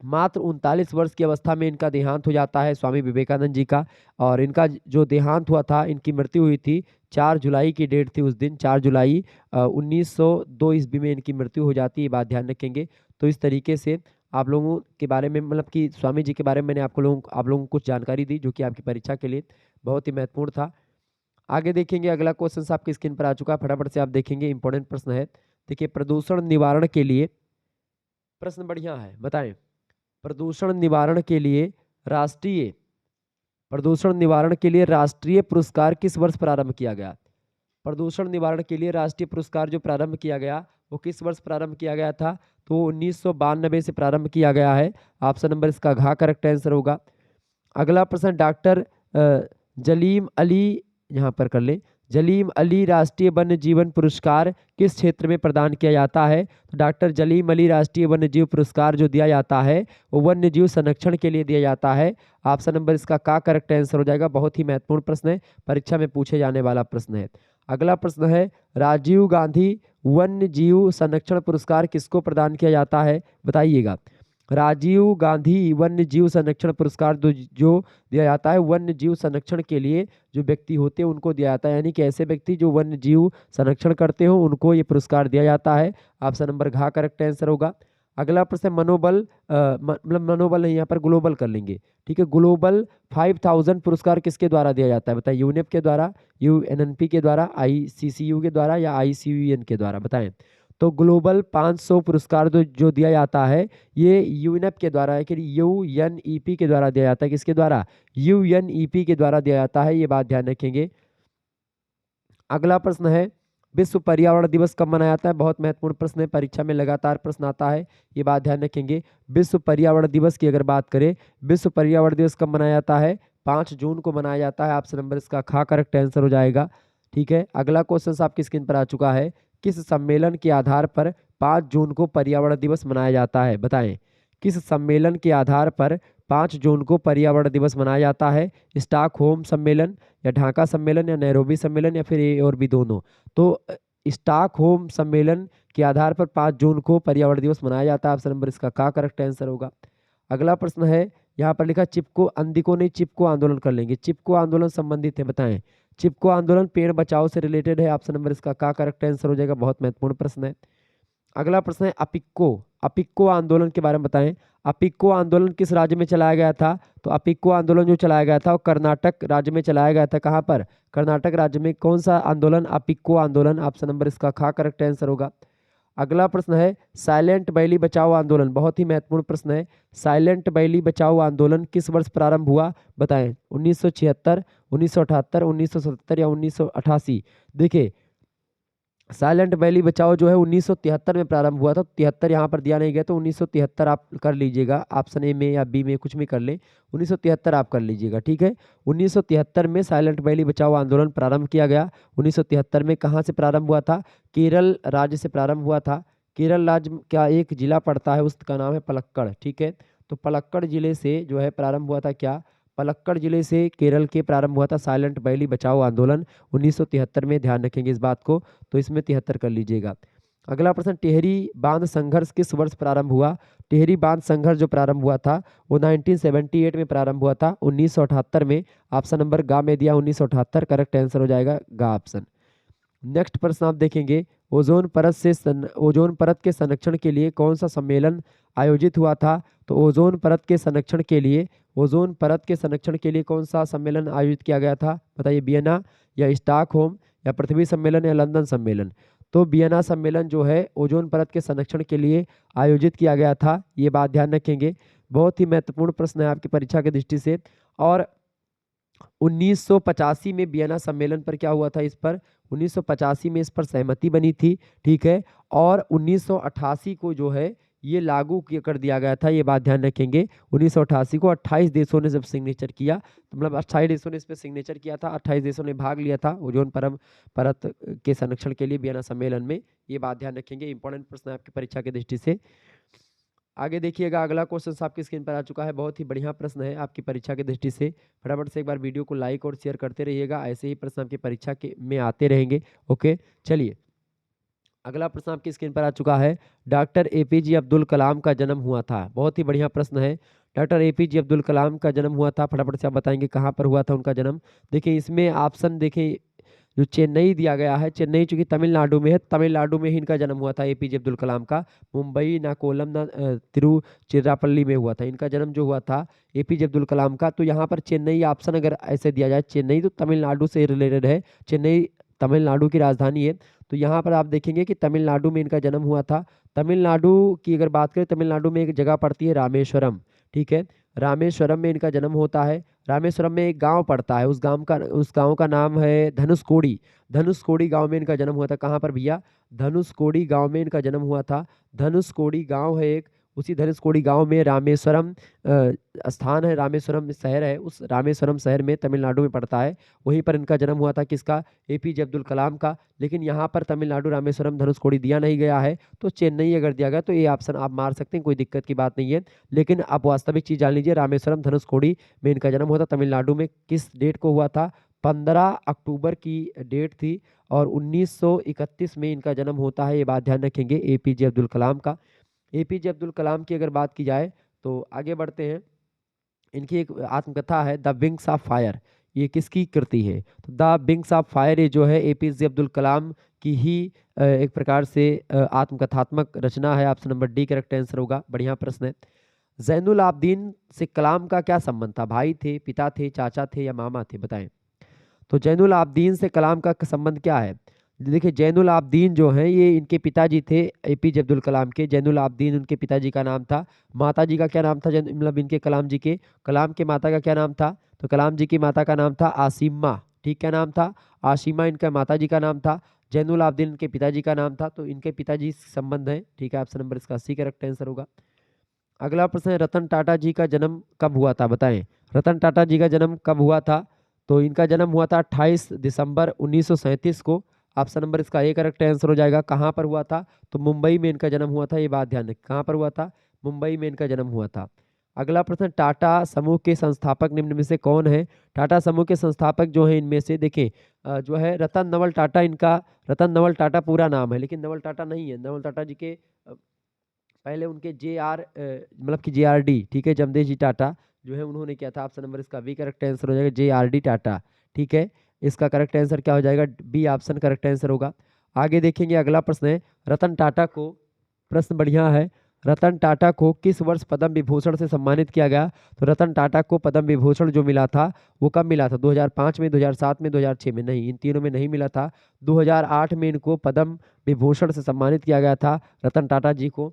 मात्र 39 वर्ष की अवस्था में इनका देहांत हो जाता है, स्वामी विवेकानंद जी का। और इनका जो देहांत हुआ था, इनकी मृत्यु हुई थी 4 जुलाई की डेट थी उस दिन, 4 जुलाई 1902 ईस्वी में इनकी मृत्यु हो जाती है, ये बात ध्यान रखेंगे। तो इस तरीके से आप लोगों के बारे में, मतलब कि स्वामी जी के बारे में मैंने आप लोगों को कुछ जानकारी दी, जो कि आपकी परीक्षा के लिए बहुत ही महत्वपूर्ण था। आगे देखेंगे, अगला क्वेश्चन आपकी स्क्रीन पर आ चुका है, फटाफट से आप देखेंगे, इंपॉर्टेंट प्रश्न है। देखिए, प्रदूषण निवारण के लिए, प्रश्न बढ़िया है, बताएं, प्रदूषण निवारण के लिए राष्ट्रीय प्रदूषण निवारण के लिए राष्ट्रीय पुरस्कार किस वर्ष प्रारंभ किया गया? प्रदूषण निवारण के लिए राष्ट्रीय पुरस्कार जो प्रारंभ किया गया, वो किस वर्ष प्रारंभ किया गया था? तो 1992 से प्रारंभ किया गया है। ऑप्शन नंबर इसका घ करेक्ट आंसर होगा। अगला प्रश्न, डॉक्टर जलीम अली, यहाँ पर कर ले, जलीम अली राष्ट्रीय वन्य जीवन पुरस्कार किस क्षेत्र में प्रदान किया जाता है? तो डॉक्टर जलीम अली राष्ट्रीय वन्य जीव पुरस्कार जो दिया जाता है, वो वन्य जीव संरक्षण के लिए दिया जाता है। ऑप्शन नंबर इसका का करेक्ट आंसर हो जाएगा। बहुत ही महत्वपूर्ण प्रश्न है, परीक्षा में पूछे जाने वाला प्रश्न है। अगला प्रश्न है, राजीव गांधी वन्य जीव संरक्षण पुरस्कार किसको प्रदान किया जाता है? बताइएगा। राजीव गांधी वन्य जीव संरक्षण पुरस्कार जो दिया जाता है, वन्य जीव संरक्षण के लिए जो व्यक्ति होते हैं उनको दिया जाता है, यानी कि ऐसे व्यक्ति जो वन्य जीव संरक्षण करते हो उनको ये पुरस्कार दिया जाता है। ऑप्शन नंबर घ करेक्ट आंसर होगा। अगला प्रश्न, मनोबल मतलब मनोबल नहीं, यहाँ पर ग्लोबल कर लेंगे, ठीक है। ग्लोबल 5000 पुरस्कार किसके द्वारा दिया जाता है? बताइए, यूनेप के द्वारा, यूएनएनपी के द्वारा, आईसीसीयू के द्वारा या आईसीयूएन के द्वारा? बताएं। तो ग्लोबल 500 पुरस्कार जो दिया जाता है, ये यूनेप के द्वारा है कि यूएनईपी के द्वारा दिया जाता है। किसके द्वारा? यूएनईपी के द्वारा दिया जाता है, ये बात ध्यान रखेंगे। अगला प्रश्न है, विश्व पर्यावरण दिवस कब मनाया जाता है? बहुत महत्वपूर्ण प्रश्न है, परीक्षा में लगातार प्रश्न आता है, ये बात ध्यान रखेंगे। विश्व पर्यावरण दिवस की अगर बात करें, विश्व पर्यावरण दिवस कब मनाया जाता है? 5 जून को मनाया जाता है। ऑप्शन नंबर इसका खा करेक्ट आंसर हो जाएगा, ठीक है। अगला क्वेश्चन आपकी स्क्रीन पर आ चुका है, किस सम्मेलन के आधार पर 5 जून को पर्यावरण दिवस मनाया जाता है? बताएं, किस सम्मेलन के आधार पर 5 जून को पर्यावरण दिवस मनाया जाता है? स्टॉकहोम सम्मेलन, या ढाका सम्मेलन, या नैरोबी सम्मेलन, या फिर ए और बी दोनों? तो स्टॉकहोम सम्मेलन के आधार पर 5 जून को पर्यावरण दिवस मनाया जाता है। ऑप्शन नंबर इसका का करेक्ट आंसर होगा। अगला प्रश्न है, यहाँ पर लिखा चिपको, अंधिको नहीं चिपको आंदोलन कर लेंगे, चिपको आंदोलन संबंधित है, बताएं। चिपको आंदोलन पेड़ बचाओ से रिलेटेड है। ऑप्शन नंबर इसका का करेक्ट आंसर हो जाएगा। बहुत महत्वपूर्ण प्रश्न है। अगला प्रश्न है, अपिक्को, अपिक्को आंदोलन के बारे में बताएं। अपिक्को आंदोलन किस राज्य में चलाया गया था? तो अपिक्को आंदोलन जो चलाया गया था वो कर्नाटक राज्य में चलाया गया था। कहाँ पर? कर्नाटक राज्य में। कौन सा आंदोलन? अपिक्को आंदोलन। ऑप्शन नंबर इसका खा करेक्ट आंसर होगा। अगला प्रश्न है, साइलेंट वैली बचाओ आंदोलन, बहुत ही महत्वपूर्ण प्रश्न है। साइलेंट वैली बचाओ आंदोलन किस वर्ष प्रारंभ हुआ? बताएं। 1976, 1978, 1977 या 1988? देखिए, साइलेंट वैली बचाओ जो है 1973 में प्रारंभ हुआ था। 73 यहाँ पर दिया नहीं गया, तो 1973 आप कर लीजिएगा। ऑप्शन ए में या बी में कुछ भी कर लें, 1973 आप कर लीजिएगा, ठीक है। 1973 में साइलेंट वैली बचाओ आंदोलन प्रारंभ किया गया। 1973 में कहाँ से प्रारंभ हुआ था? केरल राज्य से प्रारंभ हुआ था। केरल राज्य का एक जिला पड़ता है, उसका नाम है पलक्कड़, ठीक है। तो पलक्कड़ जिले से जो है प्रारंभ हुआ था, क्या? पलक्कड़ जिले से केरल के प्रारंभ हुआ था साइलेंट वैली बचाओ आंदोलन 1973 में, ध्यान रखेंगे इस बात को। तो इसमें 73 कर लीजिएगा। अगला प्रश्न, टिहरी बांध संघर्ष किस वर्ष प्रारंभ हुआ? टिहरी बांध संघर्ष जो प्रारंभ हुआ था वो 1978 में प्रारंभ हुआ था, 1978 में। ऑप्शन नंबर गा में दिया 1978, करेक्ट आंसर हो जाएगा गा ऑप्शन। नेक्स्ट प्रश्न आप देखेंगे, ओजोन परत के संरक्षण के लिए कौन सा सम्मेलन आयोजित हुआ था? तो ओजोन परत के संरक्षण के लिए कौन सा सम्मेलन आयोजित किया गया था? बताइए, वियना या स्टॉकहोम या पृथ्वी सम्मेलन या लंदन सम्मेलन? तो वियना सम्मेलन जो है ओजोन परत के संरक्षण के लिए आयोजित किया गया था, ये बात ध्यान रखेंगे। बहुत ही महत्वपूर्ण प्रश्न है आपकी परीक्षा की दृष्टि से। और 1985 में वियना सम्मेलन पर क्या हुआ था? इस पर 1985 में इस पर सहमति बनी थी, ठीक है। और 1988 को जो है ये लागू कर दिया गया था, ये बात ध्यान रखेंगे। 1988 को 28 देशों ने जब सिग्नेचर किया, तो मतलब 28 देशों ने इस पर सिग्नेचर किया था, 28 देशों ने भाग लिया था ओजोन परत के संरक्षण के लिए वियना सम्मेलन में, ये बात ध्यान रखेंगे। इंपॉर्टेंट प्रश्न है आपकी परीक्षा की दृष्टि से। आगे देखिएगा, अगला क्वेश्चन आपकी स्क्रीन पर आ चुका है, बहुत ही बढ़िया प्रश्न है आपकी परीक्षा की दृष्टि से। फटाफट से एक बार वीडियो को लाइक और शेयर करते रहिएगा, ऐसे ही प्रश्न आपकी परीक्षा के में आते रहेंगे। ओके, चलिए अगला प्रश्न आपकी स्क्रीन पर आ चुका है। डॉक्टर एपीजे अब्दुल कलाम का जन्म हुआ था। बहुत ही बढ़िया प्रश्न है। डॉक्टर एपीजे अब्दुल कलाम का जन्म हुआ था, फटाफट से आप बताएंगे कहाँ पर हुआ था उनका जन्म। देखिए इसमें ऑप्शन देखिए, जो चेन्नई दिया गया है, चेन्नई चूंकि तमिलनाडु में है, तमिलनाडु में ही इनका जन्म हुआ था एपीजे अब्दुल कलाम का। मुंबई ना कोलम ना तिरुचिरापल्ली में हुआ था इनका जन्म जो हुआ था एपीजे अब्दुल कलाम का। तो यहाँ पर चेन्नई ऑप्शन अगर ऐसे दिया जाए, चेन्नई तो तमिलनाडु से रिलेटेड है, चेन्नई तमिलनाडु की राजधानी है। तो यहाँ पर आप देखेंगे कि तमिलनाडु में इनका जन्म हुआ था। तमिलनाडु की अगर बात करें, तमिलनाडु में एक जगह पड़ती है रामेश्वरम, ठीक है, रामेश्वरम में इनका जन्म होता है। रामेश्वरम में एक गांव पड़ता है, उस गांव का नाम है धनुषकोडी। धनुषकोडी गांव में इनका जन्म हुआ था। कहाँ पर भैया? धनुषकोडी गांव में इनका जन्म हुआ था। धनुषकोडी गांव है एक, उसी धनुषकोडी गांव में रामेश्वरम स्थान है, रामेश्वरम शहर है, उस रामेश्वरम शहर में तमिलनाडु में पड़ता है। वहीं पर इनका जन्म हुआ था किसका? एपीजे अब्दुल कलाम का। लेकिन यहाँ पर तमिलनाडु रामेश्वरम धनुषकोडी दिया नहीं गया है, तो चेन्नई अगर दिया गया तो ये ऑप्शन आप मार सकते हैं, कोई दिक्कत की बात नहीं है। लेकिन आप वास्तविक चीज जान लीजिए, रामेश्वरम धनुषकोडी में इनका जन्म हुआ था। तमिलनाडु में किस डेट को हुआ था? 15 अक्टूबर की डेट थी और 1931 में इनका जन्म होता है। ये बात ध्यान रखेंगे एपीजे अब्दुल कलाम का। एपीजे अब्दुल कलाम की अगर बात की जाए तो आगे बढ़ते हैं। इनकी एक आत्मकथा है द विंग्स ऑफ फायर। ये किसकी कृति है? तो द विंग्स ऑफ फायर ये जो है एपीजे अब्दुल कलाम की ही एक प्रकार से आत्मकथात्मक रचना है। Option number D correct answer होगा। बढ़िया प्रश्न है। जैनुल आबदीन से कलाम का क्या संबंध था? भाई थे, पिता थे, चाचा थे या मामा थे? बताएं। तो जैनुल आबदीन से कलाम का संबंध क्या है? देखिए जैनुल आबदीन जो हैं ये इनके पिताजी थे एपीजे अब्दुल कलाम के। जैनुल आबदीन उनके पिताजी का नाम था। माता जी का क्या नाम था? मतलब इनके कलाम जी के, कलाम के माता का क्या नाम था? तो कलाम जी की माता का नाम था आसिमा। ठीक, क्या नाम था? आसिमा इनका माता जी का नाम था। जैनुल आबदीन इनके पिताजी का नाम था। तो इनके पिताजी से संबंध है। ठीक है, ऑप्शन नंबर इसका सी करेक्ट आंसर होगा। अगला प्रश्न है, रतन टाटा जी का जन्म कब हुआ था? बताएं। रतन टाटा जी का जन्म कब हुआ था? तो इनका जन्म हुआ था 28 दिसंबर 1937 को। ऑप्शन नंबर इसका ए करेक्ट आंसर हो जाएगा। कहाँ पर हुआ था? तो मुंबई में इनका जन्म हुआ था। ये बात ध्यान रखें, कहाँ पर हुआ था? मुंबई में इनका जन्म हुआ था। अगला प्रश्न, टाटा समूह के संस्थापक निम्न में से कौन है? टाटा समूह के संस्थापक जो है इनमें से देखें, जो है रतन नवल टाटा, इनका रतन नवल टाटा पूरा नाम है, लेकिन नवल टाटा नहीं है। नवल टाटा जी के पहले उनके मतलब कि JRD, ठीक है, जमदेव जी टाटा जो है उन्होंने किया था। ऑप्शन नंबर इसका बी करेक्ट आंसर हो जाएगा, JRD टाटा। ठीक है, इसका करेक्ट आंसर क्या हो जाएगा? बी ऑप्शन करेक्ट आंसर होगा। आगे देखेंगे, अगला प्रश्न है, रतन टाटा को, प्रश्न बढ़िया है, रतन टाटा को किस वर्ष पद्म विभूषण से सम्मानित किया गया? तो रतन टाटा को पद्म विभूषण जो मिला था वो कब मिला था? 2005 में, 2007 में, 2006 में? नहीं, इन तीनों में नहीं मिला था। 2008 में इनको पद्म विभूषण से सम्मानित किया गया था रतन टाटा जी को।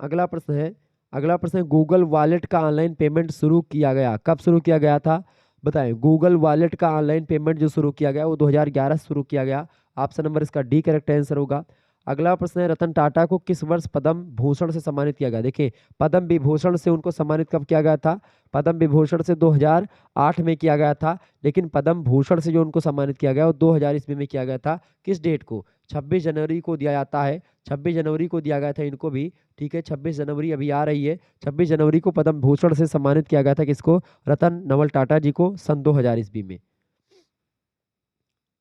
अगला प्रश्न है, अगला प्रश्न है, गूगल वॉलेट का ऑनलाइन पेमेंट शुरू किया गया, कब शुरू किया गया था? बताएं। गूगल वॉलेट का ऑनलाइन पेमेंट जो शुरू किया गया वो 2011 शुरू किया गया। ऑप्शन नंबर इसका डी करेक्ट आंसर होगा। अगला प्रश्न है, रतन टाटा को किस वर्ष पद्म भूषण से सम्मानित किया गया? देखिए पद्म विभूषण से उनको सम्मानित कब किया गया था? पद्म विभूषण से 2008 में किया गया था, लेकिन पद्म भूषण से जो उनको सम्मानित किया गया वो 2000 ईस्वी में किया गया था। किस डेट को? 26 जनवरी को दिया जाता है। 26 जनवरी को दिया गया था इनको भी। ठीक है, 26 जनवरी अभी आ रही है। 26 जनवरी को पद्म भूषण से सम्मानित किया गया था किसको? रतन नवल टाटा जी को, सन 2000 ईस्वी में।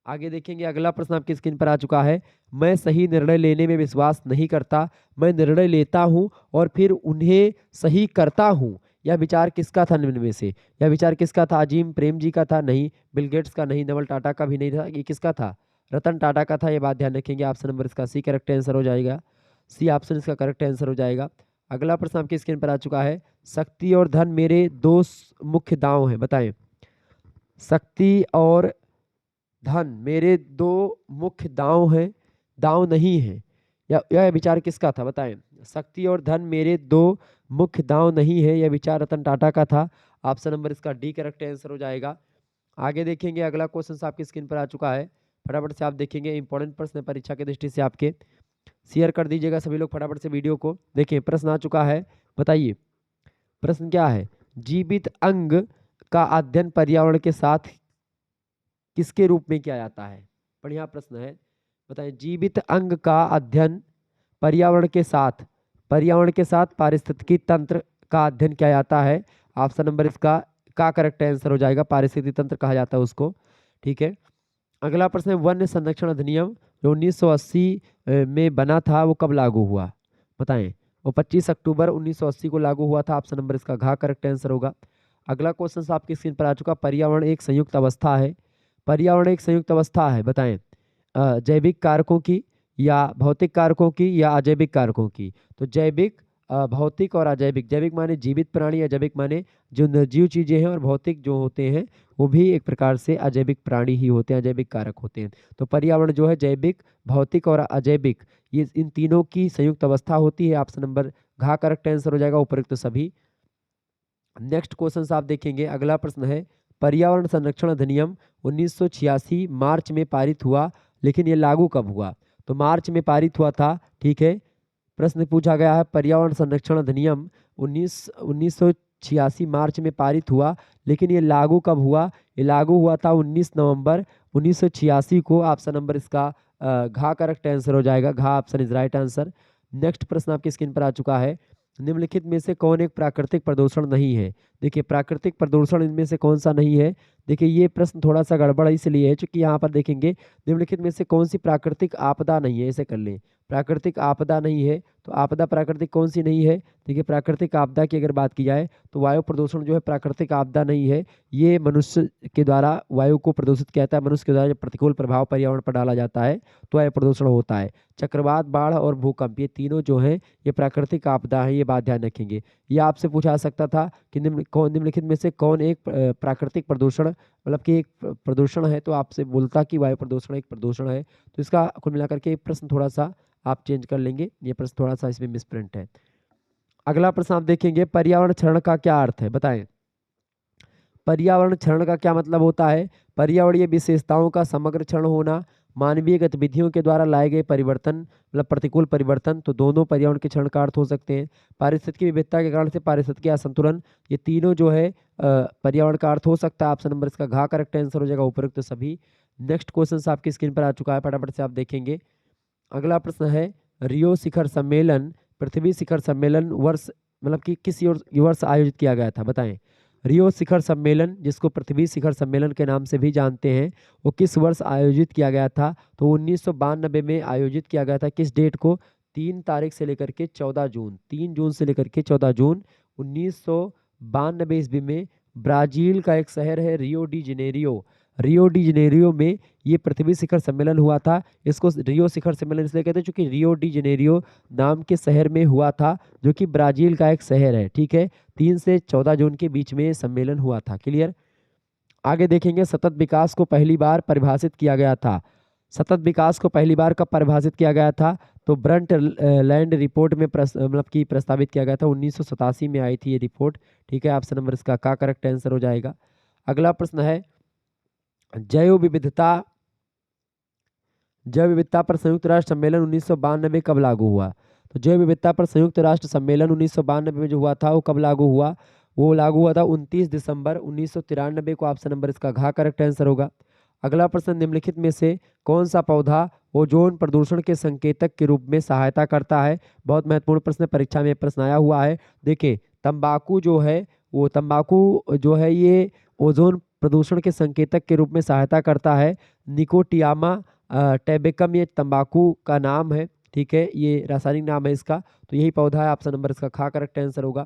आगे देखेंगे, अगला प्रश्न आपकी स्क्रीन पर आ चुका है। मैं सही निर्णय लेने में विश्वास नहीं करता, मैं निर्णय लेता हूं और फिर उन्हें सही करता हूं। यह विचार किसका था निम्न में से? यह विचार किसका था? अजीम प्रेम जी का था? नहीं। बिल गेट्स का नहीं। नवल टाटा का भी नहीं था। ये किसका था? रतन टाटा का था। ये बात ध्यान रखेंगे। ऑप्शन नंबर इसका सी करेक्ट आंसर हो जाएगा। सी ऑप्शन इसका करेक्ट आंसर हो जाएगा। अगला प्रश्न आपकी स्क्रीन पर आ चुका है। शक्ति और धन मेरे दो मुख्य दांव हैं, बताएं। शक्ति और धन मेरे दो मुख्य दांव हैं, दांव नहीं है। यह विचार किसका था? बताएं। शक्ति और धन मेरे दो मुख्य दांव नहीं है, यह विचार रतन टाटा का था। ऑप्शन नंबर इसका डी करेक्ट आंसर हो जाएगा। आगे देखेंगे, अगला क्वेश्चन आपकी स्क्रीन पर आ चुका है। फटाफट से आप देखेंगे, इंपॉर्टेंट प्रश्न परीक्षा की दृष्टि से आपके। शेयर कर दीजिएगा सभी लोग फटाफट से वीडियो को। देखिए प्रश्न आ चुका है, बताइए प्रश्न क्या है? जीवित अंग का अध्ययन पर्यावरण के साथ किसके रूप में किया जाता है? बढ़िया प्रश्न है, बताएं। जीवित अंग का अध्ययन पर्यावरण के साथ पारिस्थितिकी तंत्र का अध्ययन किया जाता है। ऑप्शन नंबर इसका का करेक्ट आंसर हो जाएगा। पारिस्थितिकी तंत्र कहा जाता है उसको। ठीक है, अगला प्रश्न है, वन्य संरक्षण अधिनियम जो 1980 में बना था वो कब लागू हुआ बताएं। वो 25 अक्टूबर 1980 को लागू हुआ था। ऑप्शन नंबर इसका घ करेक्ट आंसर होगा। अगला क्वेश्चन आपकी स्क्रीन पर आ चुका। पर्यावरण एक संयुक्त अवस्था है। पर्यावरण एक संयुक्त अवस्था है बताएं। जैविक कारकों की या भौतिक कारकों की या अजैविक कारकों की। तो जैविक, भौतिक और अजैविक। जैविक माने जीवित प्राणी, अजैविक माने जो निर्जीव चीजें हैं, और भौतिक जो होते हैं वो भी एक प्रकार से अजैविक प्राणी ही होते हैं, अजैविक कारक होते हैं। तो पर्यावरण जो है जैविक, भौतिक और अजैविक, ये इन तीनों की संयुक्त अवस्था होती है। ऑप्शन नंबर घ करेक्ट आंसर हो जाएगा, उपयुक्त सभी। नेक्स्ट क्वेश्चन आप देखेंगे। अगला प्रश्न है, पर्यावरण संरक्षण अधिनियम 1986 मार्च में पारित हुआ, लेकिन ये लागू कब हुआ। तो मार्च में पारित हुआ था, ठीक है। प्रश्न पूछा गया है, पर्यावरण संरक्षण अधिनियम 1986 मार्च में पारित हुआ, लेकिन ये लागू कब हुआ। ये लागू हुआ था 19 नवंबर 1986 को। ऑप्शन नंबर इसका घ करेक्ट आंसर हो जाएगा। घ option is right answer. Next प्रश्न आपकी स्क्रीन पर आ चुका है। निम्नलिखित में से कौन एक प्राकृतिक प्रदूषण नहीं है। देखिए प्राकृतिक प्रदूषण इनमें से कौन सा नहीं है। देखिए ये प्रश्न थोड़ा सा गड़बड़ इसलिए है क्योंकि यहाँ पर देखेंगे निम्नलिखित में से कौन सी प्राकृतिक आपदा नहीं है। ऐसे कर लें, प्राकृतिक आपदा नहीं है तो आपदा प्राकृतिक कौन सी नहीं है। देखिए प्राकृतिक आपदा की अगर बात की जाए तो वायु प्रदूषण जो है प्राकृतिक आपदा नहीं है। ये मनुष्य के द्वारा वायु को प्रदूषित किया जाता है। मनुष्य के द्वारा जब प्रतिकूल प्रभाव पर्यावरण पर डाला जाता है तो वायु प्रदूषण होता है। चक्रवात, बाढ़ और भूकंप, ये तीनों जो हैं ये प्राकृतिक आपदा है। ये बात ध्यान रखेंगे। ये आपसे पूछा सकता था कि निम्नलिखित में से कौन एक प्राकृतिक प्रदूषण, मतलब कि एक प्रदूषण है, तो आपसे बोलता कि वायु प्रदूषण एक प्रदूषण है। तो इसका कुल मिलाकर के प्रश्न थोड़ा सा आप चेंज कर लेंगे। ये प्रश्न थोड़ा सा इसमें मिसप्रिंट है। अगला प्रश्न आप देखेंगे, पर्यावरण क्षरण का क्या अर्थ है बताएं। पर्यावरण क्षरण का क्या मतलब होता है। पर्यावरणीय विशेषताओं का समग्र क्षरण होना, मानवीय गतिविधियों के द्वारा लाए गए परिवर्तन, मतलब प्रतिकूल परिवर्तन। तो दोनों पर्यावरण के क्षरण का अर्थ हो सकते हैं। पारिस्थितिकी विविधता के कारण से पारिस्थितिकी असंतुलन, ये तीनों जो है पर्यावरण का अर्थ हो सकता है। ऑप्शन नंबर इसका घ करेक्ट आंसर हो जाएगा, उपयुक्त सभी। नेक्स्ट क्वेश्चन आपकी स्क्रीन पर आ चुका है, फटाफट से आप देखेंगे। अगला प्रश्न है, रियो शिखर सम्मेलन, पृथ्वी शिखर सम्मेलन वर्ष, मतलब कि किस वर्ष आयोजित किया गया था बताएं। रियो शिखर सम्मेलन, जिसको पृथ्वी शिखर सम्मेलन के नाम से भी जानते हैं, वो किस वर्ष आयोजित किया गया था। तो 1992 में आयोजित किया गया था। किस डेट को, 3 तारीख से लेकर के 14 जून, 3 जून से लेकर के 14 जून 1992 ईस्वी में। ब्राजील का एक शहर है Rio de Janeiro, Rio de Janeiro में ये पृथ्वी शिखर सम्मेलन हुआ था। इसको रियो शिखर सम्मेलन इसलिए कहते हैं क्योंकि रियो डी जेनेरियो नाम के शहर में हुआ था, जो कि ब्राजील का एक शहर है, ठीक है। 3 से 14 जून के बीच में सम्मेलन हुआ था। क्लियर। आगे देखेंगे, सतत विकास को पहली बार परिभाषित किया गया था। सतत विकास को पहली बार कब परिभाषित किया गया था। तो ब्रंट लैंड रिपोर्ट में मतलब कि प्रस्तावित किया गया था। 1987 में आई थी ये रिपोर्ट, ठीक है। ऑप्शन नंबर इसका का करेक्ट आंसर हो जाएगा। अगला प्रश्न है, जैव विविधता, जैव विविधता पर संयुक्त राष्ट्र सम्मेलन 1992 कब लागू हुआ। तो जैव विविधता पर संयुक्त राष्ट्र सम्मेलन 1992 में जो हुआ था वो कब लागू हुआ। वो लागू हुआ था 29 दिसंबर 1993 को। ऑप्शन नंबर इसका घ करेक्ट आंसर होगा। अगला प्रश्न, निम्नलिखित में से कौन सा पौधा ओजोन प्रदूषण के संकेतक के रूप में सहायता करता है। बहुत महत्वपूर्ण प्रश्न, परीक्षा में प्रश्न आया हुआ है। देखिए तंबाकू जो है, वो तंबाकू जो है ये ओजोन प्रदूषण के संकेतक के रूप में सहायता करता है। निकोटियामा टैबेकम ये तंबाकू का नाम है, ठीक है। ये रासायनिक नाम है इसका। तो यही पौधा है। ऑप्शन नंबर इसका खा करेक्ट आंसर होगा।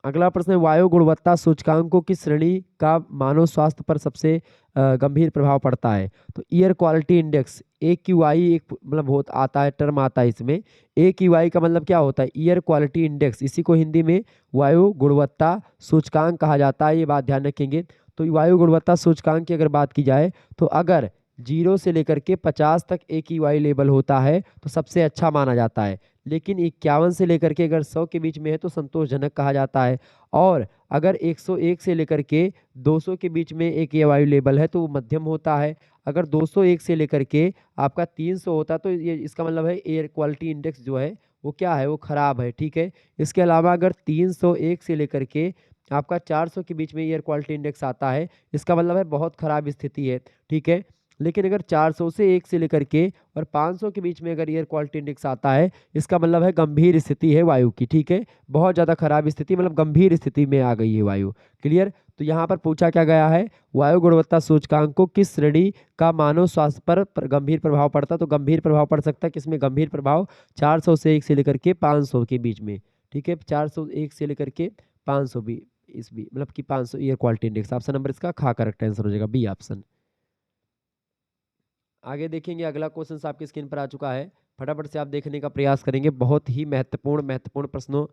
अगला प्रश्न है, वायु गुणवत्ता सूचकांकों की श्रेणी का मानव स्वास्थ्य पर सबसे गंभीर प्रभाव पड़ता है। तो ईयर क्वालिटी इंडेक्स AQI एक मतलब बहुत आता है, टर्म आता है इसमें। AQI का मतलब क्या होता है, ईयर क्वालिटी इंडेक्स। इसी को हिंदी में वायु गुणवत्ता सूचकांक कहा जाता है। ये बात ध्यान रखेंगे। तो वायु गुणवत्ता सूचकांक की अगर बात की जाए तो अगर 0 से लेकर के 50 तक AQI लेवल होता है तो सबसे अच्छा माना जाता है। लेकिन 51 से लेकर के अगर 100 के बीच में है तो संतोषजनक कहा जाता है। और अगर 101 से लेकर के 200 के बीच में एक ये वायु लेवल है तो वो मध्यम होता है। अगर 201 से लेकर के आपका 300 होता है तो ये इसका मतलब है एयर क्वालिटी इंडेक्स जो है वो क्या है, वो खराब है, ठीक है। इसके अलावा अगर 301 से लेकर के आपका 400 के बीच में एयर क्वालिटी इंडेक्स आता है, इसका मतलब है बहुत खराब स्थिति है, ठीक है। लेकिन अगर 400 से 1 से लेकर के और 500 के बीच में अगर एयर क्वालिटी इंडेक्स आता है, इसका मतलब है गंभीर स्थिति है वायु की, ठीक है। बहुत ज़्यादा खराब स्थिति, मतलब गंभीर स्थिति में आ गई है वायु। क्लियर। तो यहाँ पर पूछा क्या गया है, वायु गुणवत्ता सूचकांक को किस श्रेणी का मानव स्वास्थ्य पर गंभीर प्रभाव पड़ता। तो गंभीर प्रभाव पड़ सकता है किसमें, गंभीर प्रभाव 400 से 1 से लेकर के 500 के बीच में, ठीक है। 401 से लेकर के 500 भी, इस भी मतलब कि 500 air quality index. Option number इसका खा करेक्ट आंसर हो जाएगा, बी ऑप्शन। आगे देखेंगे, अगला क्वेश्चन आपकी स्क्रीन पर आ चुका है, फटाफट से आप देखने का प्रयास करेंगे। बहुत ही महत्वपूर्ण प्रश्नों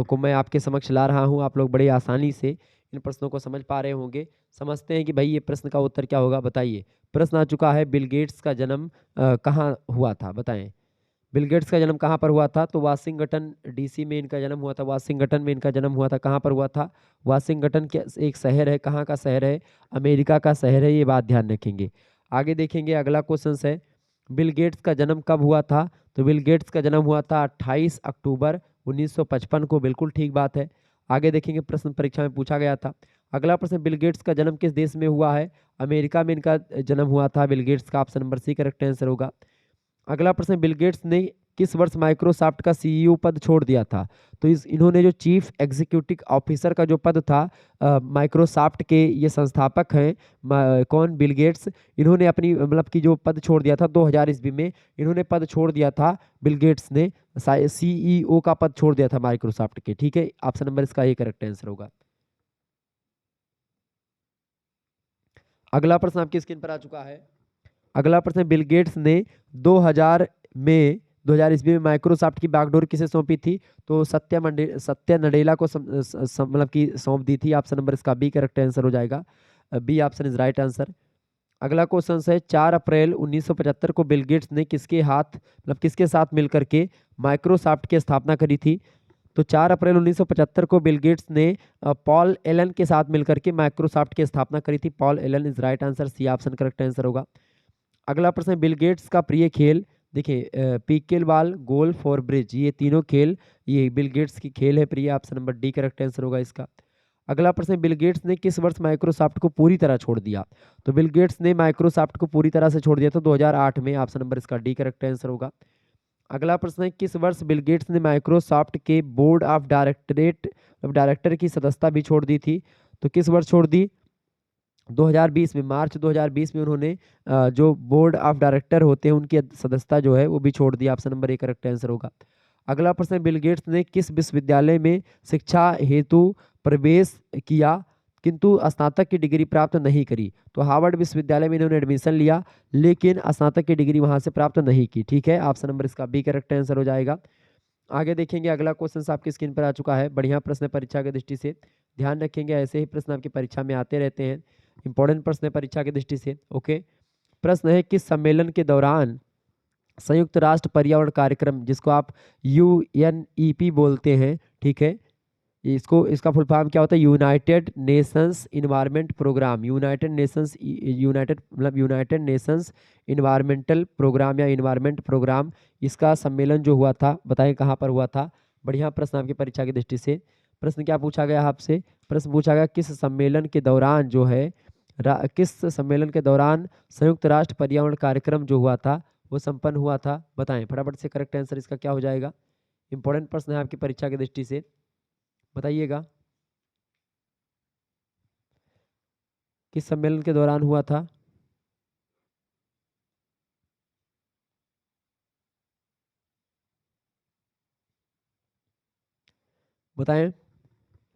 को मैं आपके समक्ष ला रहा हूं। आप लोग बड़े आसानी से इन प्रश्नों को समझ पा रहे होंगे। समझते हैं कि भाई ये प्रश्न का उत्तर क्या होगा। बताइए, प्रश्न आ चुका है, बिल गेट्स का जन्म कहाँ हुआ था, बताएं। बिल गेट्स का जन्म कहाँ पर हुआ था। तो वाशिंगटन डीसी में इनका जन्म हुआ था। वाशिंगटन में इनका जन्म हुआ था। कहाँ पर हुआ था, वाशिंगटन के एक शहर है। कहाँ का शहर है, अमेरिका का शहर है, ये बात ध्यान रखेंगे। आगे देखेंगे, अगला क्वेश्चन है, बिल गेट्स का जन्म कब हुआ था। तो बिल गेट्स का जन्म हुआ था 28 अक्टूबर 1955 को, बिल्कुल ठीक बात है। आगे देखेंगे, प्रश्न परीक्षा में पूछा गया था। अगला प्रश्न, बिल गेट्स का जन्म किस देश में हुआ है। अमेरिका में इनका जन्म हुआ था बिल गेट्स का। Option number C correct answer होगा। अगला प्रश्न, बिल गेट्स ने किस वर्ष माइक्रोसॉफ्ट का सीईओ पद छोड़ दिया था। तो इन्होंने जो चीफ एग्जीक्यूटिव ऑफिसर का जो पद था, माइक्रोसॉफ्ट के ये संस्थापक हैं, कौन, बिल गेट्स। इन्होंने अपनी मतलब कि जो पद छोड़ दिया था 2000 ईस्वी में, इन्होंने पद छोड़ दिया था बिल गेट्स ने, सीईओ का पद छोड़ दिया था माइक्रोसॉफ्ट के, ठीक है। ऑप्शन नंबर इसका ये करेक्ट आंसर होगा। अगला प्रश्न आपकी स्क्रीन पर आ चुका है। अगला प्रश्न, बिल गेट्स ने 2000 में 2000 ईस्वी में माइक्रोसॉफ्ट की बागडोर किसे सौंपी थी। तो सत्या नडेला को मतलब कि सौंप दी थी। ऑप्शन नंबर इसका बी करेक्ट आंसर हो जाएगा, B option is right answer. अगला क्वेश्चन है, 4 अप्रैल 1975 को बिल गेट्स ने किसके हाथ मतलब किसके साथ मिलकर के माइक्रोसॉफ्ट की स्थापना करी थी। तो 4 अप्रैल 1975 को बिल गेट्स ने पॉल एलन के साथ मिलकर के माइक्रोसॉफ्ट की स्थापना करी थी। Paul Allen is right answer, C option correct answer होगा। अगला प्रश्न है, बिल गेट्स का प्रिय खेल। देखिए, पिकेल बॉल, गोल्फ और ब्रिज, ये तीनों खेल ये बिल गेट्स की खेल है प्रिय। Option number D correct answer होगा इसका। अगला प्रश्न है, बिल गेट्स ने किस वर्ष माइक्रोसॉफ्ट को पूरी तरह छोड़ दिया। तो बिल गेट्स ने माइक्रोसॉफ्ट को पूरी तरह से छोड़ दिया था 2008 में। ऑप्शन नंबर इसका डी करेक्ट आंसर होगा। अगला प्रश्न है, किस वर्ष बिल गेट्स ने माइक्रोसॉफ्ट के बोर्ड ऑफ डायरेक्टर की सदस्यता भी छोड़ दी थी। तो किस वर्ष छोड़ दी, 2020 में, मार्च 2020 में उन्होंने जो बोर्ड ऑफ डायरेक्टर होते हैं उनकी सदस्यता जो है वो भी छोड़ दी। Option number A correct answer होगा। अगला प्रश्न, बिल गेट्स ने किस विश्वविद्यालय में शिक्षा हेतु प्रवेश किया किंतु स्नातक की डिग्री प्राप्त नहीं करी। तो हार्वर्ड विश्वविद्यालय में इन्होंने एडमिशन लिया लेकिन स्नातक की डिग्री वहां से प्राप्त नहीं की, ठीक है। ऑप्शन नंबर इसका बी करेक्ट आंसर हो जाएगा। आगे देखेंगे, अगला क्वेश्चन आपकी स्क्रीन पर आ चुका है। बढ़िया प्रश्न है परीक्षा की दृष्टि से, ध्यान रखेंगे, ऐसे ही प्रश्न आपकी परीक्षा में आते रहते हैं। इंपॉर्टेंट प्रश्न है परीक्षा की दृष्टि से, ओके। प्रश्न है, किस सम्मेलन के दौरान संयुक्त राष्ट्र पर्यावरण कार्यक्रम, जिसको आप UNEP बोलते हैं, ठीक है, इसका फुल फॉर्म क्या होता है, United Nations environment programme. United Nations environmental programme या इन्वायरमेंट प्रोग्राम, इसका सम्मेलन जो हुआ था, बताएं कहाँ पर हुआ था। बढ़िया प्रश्न आपकी परीक्षा की दृष्टि से। प्रश्न क्या पूछा गया आपसे, प्रश्न पूछा गया किस सम्मेलन के दौरान जो है किस सम्मेलन के दौरान संयुक्त राष्ट्र पर्यावरण कार्यक्रम जो हुआ था वो संपन्न हुआ था। बताएं फटाफट से, करेक्ट आंसर इसका क्या हो जाएगा। इंपॉर्टेंट प्रश्न है आपकी परीक्षा की दृष्टि से, बताइएगा किस सम्मेलन के दौरान हुआ था। बताएं,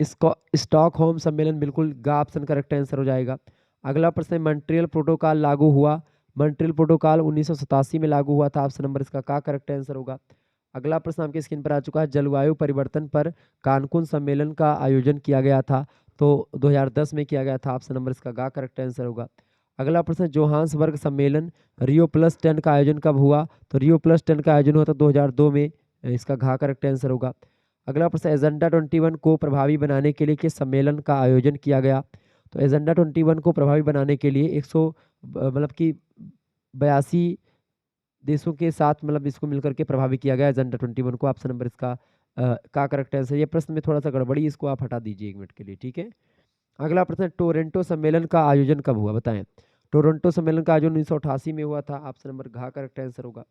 इसको स्टॉकहोम सम्मेलन, बिल्कुल गा ऑप्शन करेक्ट आंसर हो जाएगा। अगला प्रश्न है, मॉन्ट्रियल प्रोटोकॉल लागू हुआ। मॉन्ट्रियल प्रोटोकॉल 1987 में लागू हुआ था। ऑप्शन नंबर इसका का करेक्ट आंसर होगा। अगला प्रश्न आपके स्क्रीन पर आ चुका है, जलवायु परिवर्तन पर कानकुन सम्मेलन का आयोजन किया गया था। तो 2010 में किया गया था। ऑप्शन नंबर इसका गा करेक्ट आंसर होगा। अगला प्रश्न, जोहान्सबर्ग सम्मेलन Rio+10 का आयोजन कब हुआ। तो Rio+10 का आयोजन हुआ था 2002 में, इसका घा करेक्ट आंसर होगा। अगला प्रश्न, एजेंडा 21 को प्रभावी बनाने के लिए किस सम्मेलन का आयोजन किया गया। तो एजेंडा 21 को प्रभावी बनाने के लिए 100 मतलब कि 82 देशों के साथ मतलब इसको मिलकर के प्रभावी किया गया एजेंडा 21 को। ऑप्शन नंबर इसका का करेक्ट आंसर। ये प्रश्न में थोड़ा सा गड़बड़ी, इसको आप हटा दीजिए 1 मिनट के लिए, ठीक है। अगला प्रश्न, टोरंटो सम्मेलन का आयोजन कब हुआ, बताएं। टोरंटो सम्मेलन का आयोजन 1988 में हुआ था। ऑप्शन नंबर घ करेक्ट आंसर होगा।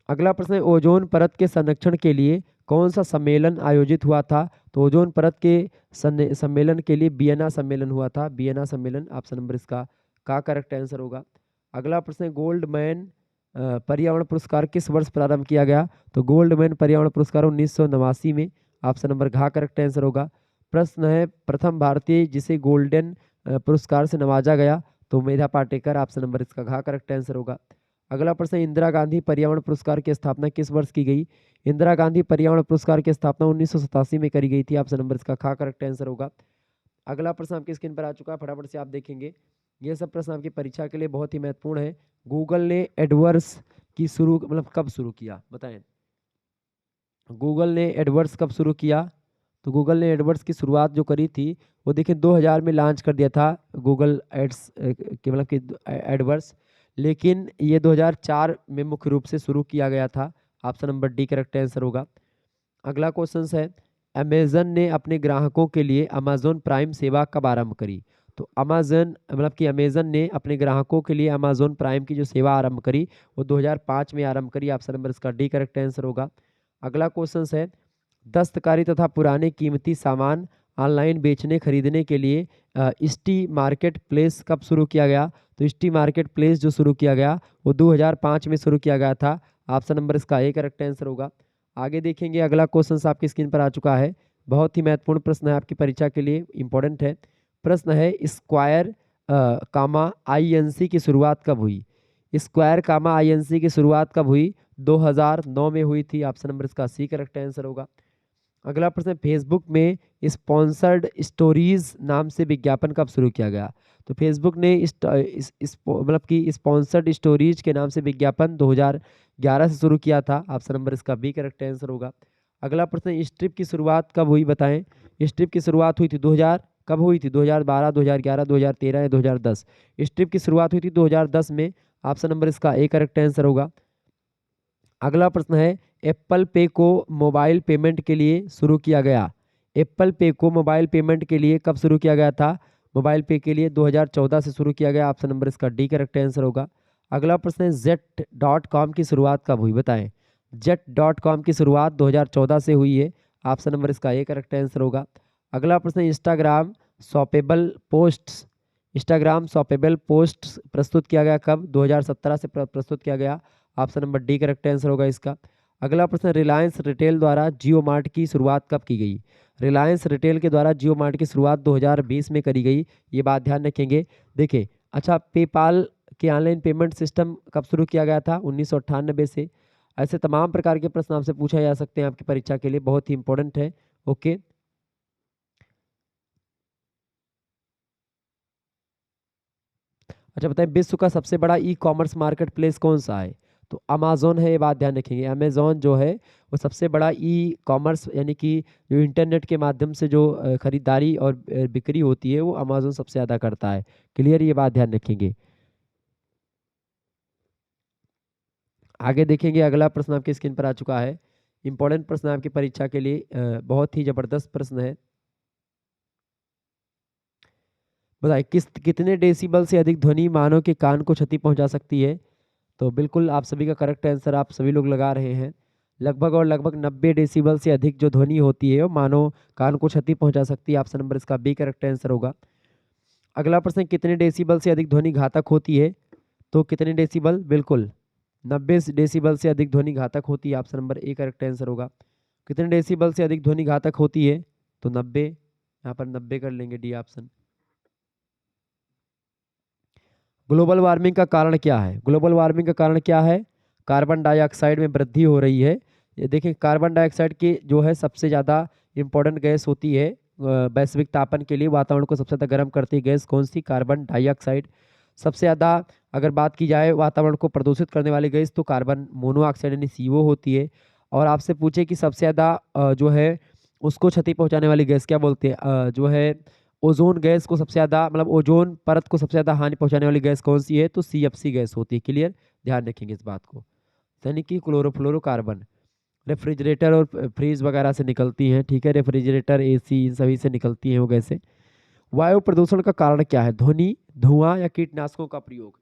अगला प्रश्न है, ओजोन परत के संरक्षण के लिए कौन सा सम्मेलन आयोजित हुआ था? तो ओजोन परत के सम्मेलन के लिए वियना सम्मेलन हुआ था। वियना सम्मेलन ऑप्शन नंबर इसका का करेक्ट आंसर होगा। अगला प्रश्न है, गोल्डमैन पर्यावरण पुरस्कार किस वर्ष प्रारंभ किया गया? तो गोल्डमैन पर्यावरण पुरस्कार 1989 में। ऑप्शन नंबर घ करेक्ट आंसर होगा। प्रश्न है, प्रथम भारतीय जिसे गोल्डन पुरस्कार से नवाजा गया? तो मेधा पाटेकर। ऑप्शन नंबर इसका घ करेक्ट आंसर होगा। अगला प्रश्न, इंदिरा गांधी पर्यावरण पुरस्कार की स्थापना किस वर्ष की गई? इंदिरा गांधी पर्यावरण पुरस्कार की स्थापना 1987 में करी गई थी। ऑप्शन नंबर इसका ख करेक्ट आंसर होगा। अगला प्रश्न आपकी स्क्रीन पर आ चुका है, फटाफट से आप देखेंगे। ये सब प्रश्न आपकी परीक्षा के लिए बहुत ही महत्वपूर्ण है। गूगल ने एडवर्ड्स की कब शुरू किया? बताएं। गूगल ने एडवर्ड्स कब शुरू किया? तो गूगल ने एडवर्ड्स की शुरुआत जो करी थी वो देखिए 2000 में लॉन्च कर दिया था गूगल एड्स कि एडवर्ड्स, लेकिन ये 2004 में मुख्य रूप से शुरू किया गया था। Option number D correct answer होगा। अगला क्वेश्चन है, अमेजन ने अपने ग्राहकों के लिए अमेजोन प्राइम सेवा कब आरंभ करी? तो अमेजन ने अपने ग्राहकों के लिए अमेजोन प्राइम की जो सेवा आरंभ करी वो 2005 में आरंभ करी। ऑप्शन नंबर इसका डी करेक्ट आंसर होगा। अगला क्वेश्चन है, दस्तकारी तथा पुराने कीमती सामान ऑनलाइन बेचने खरीदने के लिए स्टी मार्केट प्लेस कब शुरू किया गया? तो स्टी मार्केट प्लेस जो शुरू किया गया वो 2005 में शुरू किया गया था। ऑप्शन नंबर इसका ए करेक्ट आंसर होगा। आगे देखेंगे, अगला क्वेश्चन आपकी स्क्रीन पर आ चुका है। बहुत ही महत्वपूर्ण प्रश्न है आपकी परीक्षा के लिए, इंपॉर्टेंट है। प्रश्न है, स्क्वायर कामा आईएनसी की शुरुआत कब हुई? स्क्वायर कामा आईएनसी की शुरुआत कब हुई? 2009 में हुई थी। ऑप्शन नंबर इसका सी करेक्ट आंसर होगा। अगला प्रश्न, फेसबुक में स्पॉन्सर्ड स्टोरीज नाम से विज्ञापन कब शुरू किया गया? तो फेसबुक ने स्पॉन्सर्ड स्टोरीज के नाम से विज्ञापन 2011 से शुरू किया था। ऑप्शन नंबर इसका बी करेक्ट आंसर होगा। अगला प्रश्न, स्ट्रिप की शुरुआत कब हुई? बताएं। स्ट्रिप की शुरुआत हुई थी 2000 कब हुई थी? 2012, 2011, 2013 या 2010? स्ट्रिप की शुरुआत हुई थी 2010 में। ऑप्शन नंबर इसका ए करेक्ट आंसर होगा। अगला प्रश्न है, एप्पल पे को मोबाइल पेमेंट के लिए शुरू किया गया? एप्पल पे को मोबाइल पेमेंट के लिए कब शुरू किया गया था? मोबाइल पे के लिए 2014 से शुरू किया गया। ऑप्शन नंबर इसका डी करेक्ट आंसर होगा। अगला प्रश्न है, जेट.com की शुरुआत कब हुई? बताएं। जेट.com की शुरुआत 2014 से हुई है। ऑप्शन नंबर इसका ए करेक्ट आंसर होगा। अगला प्रश्न, इंस्टाग्राम शॉपेबल पोस्ट प्रस्तुत किया गया कब? 2017 से प्रस्तुत किया गया। Option number D correct answer होगा इसका। अगला प्रश्न, रिलायंस रिटेल द्वारा जियो मार्ट की शुरुआत कब की गई? रिलायंस रिटेल के द्वारा जियो मार्ट की शुरुआत 2020 में करी गई। ये बात ध्यान रखेंगे। देखिए, अच्छा, पेपाल के ऑनलाइन पेमेंट सिस्टम कब शुरू किया गया था? 1998 से। ऐसे तमाम प्रकार के प्रश्न आपसे पूछा जा सकते हैं आपकी परीक्षा के लिए, बहुत ही इंपॉर्टेंट है। ओके, अच्छा बताएं, विश्व का सबसे बड़ा ई कॉमर्स मार्केट प्लेस कौन सा है? तो अमेजोन है। ये बात ध्यान रखेंगे, अमेजोन जो है वो सबसे बड़ा ई कॉमर्स यानी कि जो इंटरनेट के माध्यम से जो खरीदारी और बिक्री होती है वो अमेजोन सबसे ज़्यादा करता है। क्लियर, ये बात ध्यान रखेंगे। आगे देखेंगे, अगला प्रश्न आपकी स्क्रीन पर आ चुका है। इंपॉर्टेंट प्रश्न है आपकी परीक्षा के लिए, बहुत ही जबरदस्त प्रश्न है। बताइए, कितने डेसिबल से अधिक ध्वनि मानव के कान को क्षति पहुंचा सकती है? तो बिल्कुल आप सभी का करेक्ट आंसर आप सभी लोग लगा रहे हैं। लगभग 90 डेसिबल से अधिक जो ध्वनि होती है वो मानव कान को क्षति पहुंचा सकती है। ऑप्शन नंबर इसका बी करेक्ट आंसर होगा। अगला प्रश्न, कितने डेसिबल से अधिक ध्वनि घातक होती है? तो कितने डेसिबल? बिल्कुल 90 डेसिबल से अधिक ध्वनि घातक होती है। Option number A correct answer होगा। कितने डेसिबल से अधिक ध्वनि घातक होती है? तो 90, यहाँ पर 90 कर लेंगे, डी ऑप्शन। ग्लोबल वार्मिंग का कारण क्या है? ग्लोबल वार्मिंग का कारण क्या है? कार्बन डाइऑक्साइड में वृद्धि हो रही है। ये देखें, कार्बन डाइऑक्साइड की जो है सबसे ज़्यादा इंपॉर्टेंट गैस होती है वैश्विक तापन के लिए, वातावरण को सबसे ज़्यादा गर्म करती है गैस कौन सी? Carbon dioxide. सबसे ज़्यादा अगर बात की जाए वातावरण को प्रदूषित करने वाली गैस तो कार्बन मोनोऑक्साइड यानी CO होती है। और आपसे पूछे कि सबसे ज़्यादा जो है उसको क्षति पहुंचाने वाली गैस क्या बोलते हैं? जो है ओजोन गैस को सबसे ज़्यादा ओजोन परत को सबसे ज़्यादा हानि पहुंचाने वाली गैस कौन सी है? तो CFC गैस होती है। क्लियर, ध्यान रखेंगे इस बात को। यानी कि क्लोरोफ्लोरोकार्बन रेफ्रिजरेटर और फ्रीज वगैरह से निकलती हैं। ठीक है, रेफ्रिजरेटर AC इन सभी से निकलती हैं वो गैसें। वायु प्रदूषण का कारण क्या है? ध्वनि, धुआं या कीटनाशकों का प्रयोग?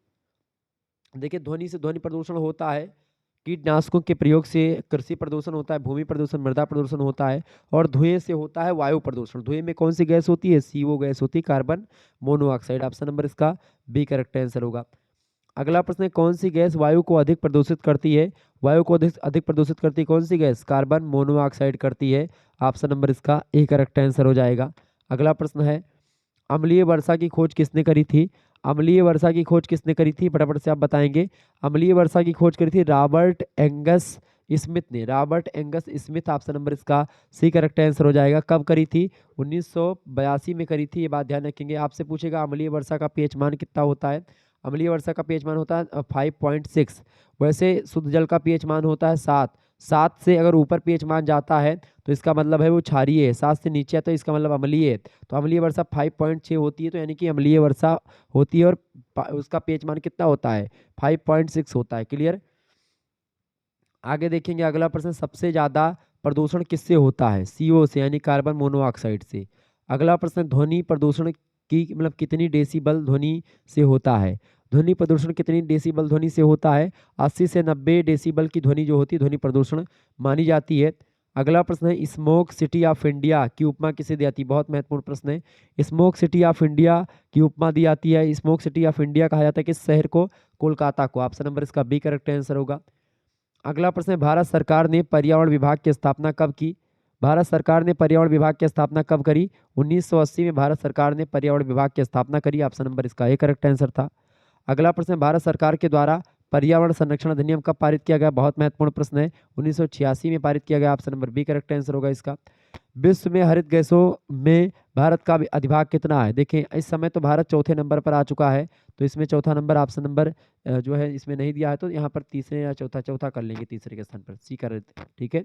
देखिए, ध्वनि से ध्वनि प्रदूषण होता है, कीटनाशकों के प्रयोग से कृषि प्रदूषण होता है, भूमि प्रदूषण, मृदा प्रदूषण होता है, और धुएं से होता है वायु प्रदूषण। धुएं में कौन सी गैस होती है? CO गैस होती है, कार्बन मोनोऑक्साइड। ऑप्शन नंबर इसका बी करेक्ट आंसर होगा। अगला प्रश्न है, कौन सी गैस वायु को अधिक प्रदूषित करती है? वायु को अधिक अधिक प्रदूषित करती है कौन सी गैस? कार्बन मोनोऑक्साइड करती है। ऑप्शन नंबर इसका ए करेक्ट आंसर हो जाएगा। अगला प्रश्न है, अम्लीय वर्षा की खोज किसने करी थी? अम्लीय वर्षा की खोज किसने करी थी? फटाफट से आप बताएंगे। अम्लीय वर्षा की खोज करी थी रॉबर्ट एंगस स्मिथ ने। Robert Angus Smith, option number इसका सी करेक्ट आंसर हो जाएगा। कब करी थी? 1982 में करी थी, ये बात ध्यान रखेंगे। आपसे पूछेगा अम्लीय वर्षा का पीएच मान कितना होता है? अम्लीय वर्षा का पीएच मान होता है 5.6। वैसे शुद्ध जल का पीएच मान होता है 7। 7 से अगर ऊपर पीएच मान जाता है तो इसका मतलब है वो क्षारीय है, 7 से नीचे है तो इसका मतलब अम्लीय है। तो अम्लीय वर्षा 5.6 होती है, तो यानी कि अम्लीय वर्षा होती है, और उसका पीएच मान कितना होता है? 5.6 होता है। क्लियर? आगे देखेंगे अगला प्रश्न, सबसे ज्यादा प्रदूषण किससे होता है? CO से, यानी कार्बन मोनोऑक्साइड से। अगला प्रश्न, ध्वनि प्रदूषण की मतलब कितनी डेसिबल ध्वनि से होता है? ध्वनि प्रदूषण कितनी डेसिबल ध्वनि से होता है? 80 से 90 डेसिबल की ध्वनि जो होती है ध्वनि प्रदूषण मानी जाती है। अगला प्रश्न है, स्मोक सिटी ऑफ इंडिया की उपमा किसे दी जाती है? बहुत महत्वपूर्ण प्रश्न है। स्मोक सिटी ऑफ इंडिया की उपमा दी जाती है, स्मोक सिटी ऑफ इंडिया कहा जाता है किस शहर को? कोलकाता को। ऑप्शन नंबर इसका बी करेक्ट आंसर होगा। अगला प्रश्न है, भारत सरकार ने पर्यावरण विभाग की स्थापना कब की? भारत सरकार ने पर्यावरण विभाग की स्थापना कब करी? 1980 में भारत सरकार ने पर्यावरण विभाग की स्थापना करी। ऑप्शन नंबर इसका ए करेक्ट आंसर था। अगला प्रश्न है, भारत सरकार के द्वारा पर्यावरण संरक्षण अधिनियम कब पारित किया गया? बहुत महत्वपूर्ण प्रश्न है, 1986 में पारित किया गया। Option number B correct answer होगा इसका। विश्व में हरित गैसों में भारत का अधिभाग कितना है? देखें, इस समय तो भारत चौथे नंबर पर आ चुका है, तो इसमें चौथा नंबर ऑप्शन नंबर जो है इसमें नहीं दिया है, तो यहाँ पर तीसरे या चौथा, चौथा कर लेंगे, तीसरे के स्थान पर सी कर। ठीक है,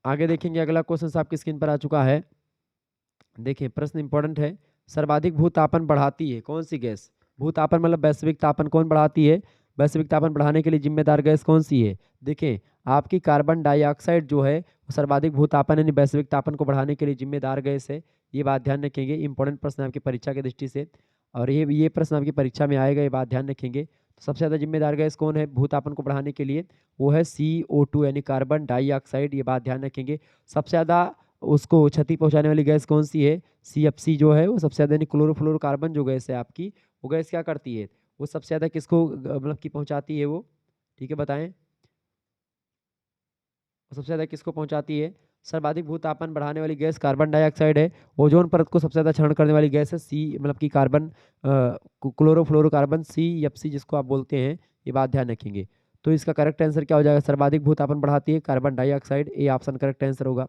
आगे देखेंगे अगला क्वेश्चन आपकी स्क्रीन पर आ चुका है। देखिए, प्रश्न इंपॉर्टेंट है, सर्वाधिक भूतापन बढ़ाती है कौन सी गैस? भूतापन मतलब वैश्विक तापन कौन बढ़ाती है? वैश्विक तापन बढ़ाने के लिए जिम्मेदार गैस कौन सी है? देखें, आपकी कार्बन डाइऑक्साइड जो है वो सर्वाधिक भूतापन यानी वैश्विक तापन को बढ़ाने के लिए जिम्मेदार गैस है। ये बात ध्यान रखेंगे, इंपॉर्टेंट प्रश्न है आपकी परीक्षा की दृष्टि से, और ये प्रश्न आपकी परीक्षा में आएगा, ये बात ध्यान रखेंगे। तो सबसे ज़्यादा जिम्मेदार गैस कौन है भूतापन को बढ़ाने के लिए? वो है CO2 यानी कार्बन डाइऑक्साइड, ये बात ध्यान रखेंगे। सबसे ज़्यादा उसको क्षति पहुंचाने वाली गैस कौन सी है? CFC जो है वो सबसे ज़्यादा, यानी क्लोरोफ्लोरोकार्बन जो गैस है आपकी, वो गैस क्या करती है? वो सबसे ज़्यादा किसको मतलब कि पहुंचाती है वो? ठीक है, बताएं, वो सबसे ज़्यादा किसको पहुंचाती है? सर्वाधिक भूतापन बढ़ाने वाली गैस कार्बन डाइऑक्साइड है। ओजोन परत को सबसे ज़्यादा क्षरण करने वाली गैस है मतलब कि कार्बन क्लोरोफ्लोरोकार्बन CFC जिसको आप बोलते हैं, ये बात ध्यान रखेंगे। तो इसका करेक्ट आंसर क्या हो जाएगा? सर्वाधिक भूतापन बढ़ाती है carbon dioxide, A option correct answer होगा।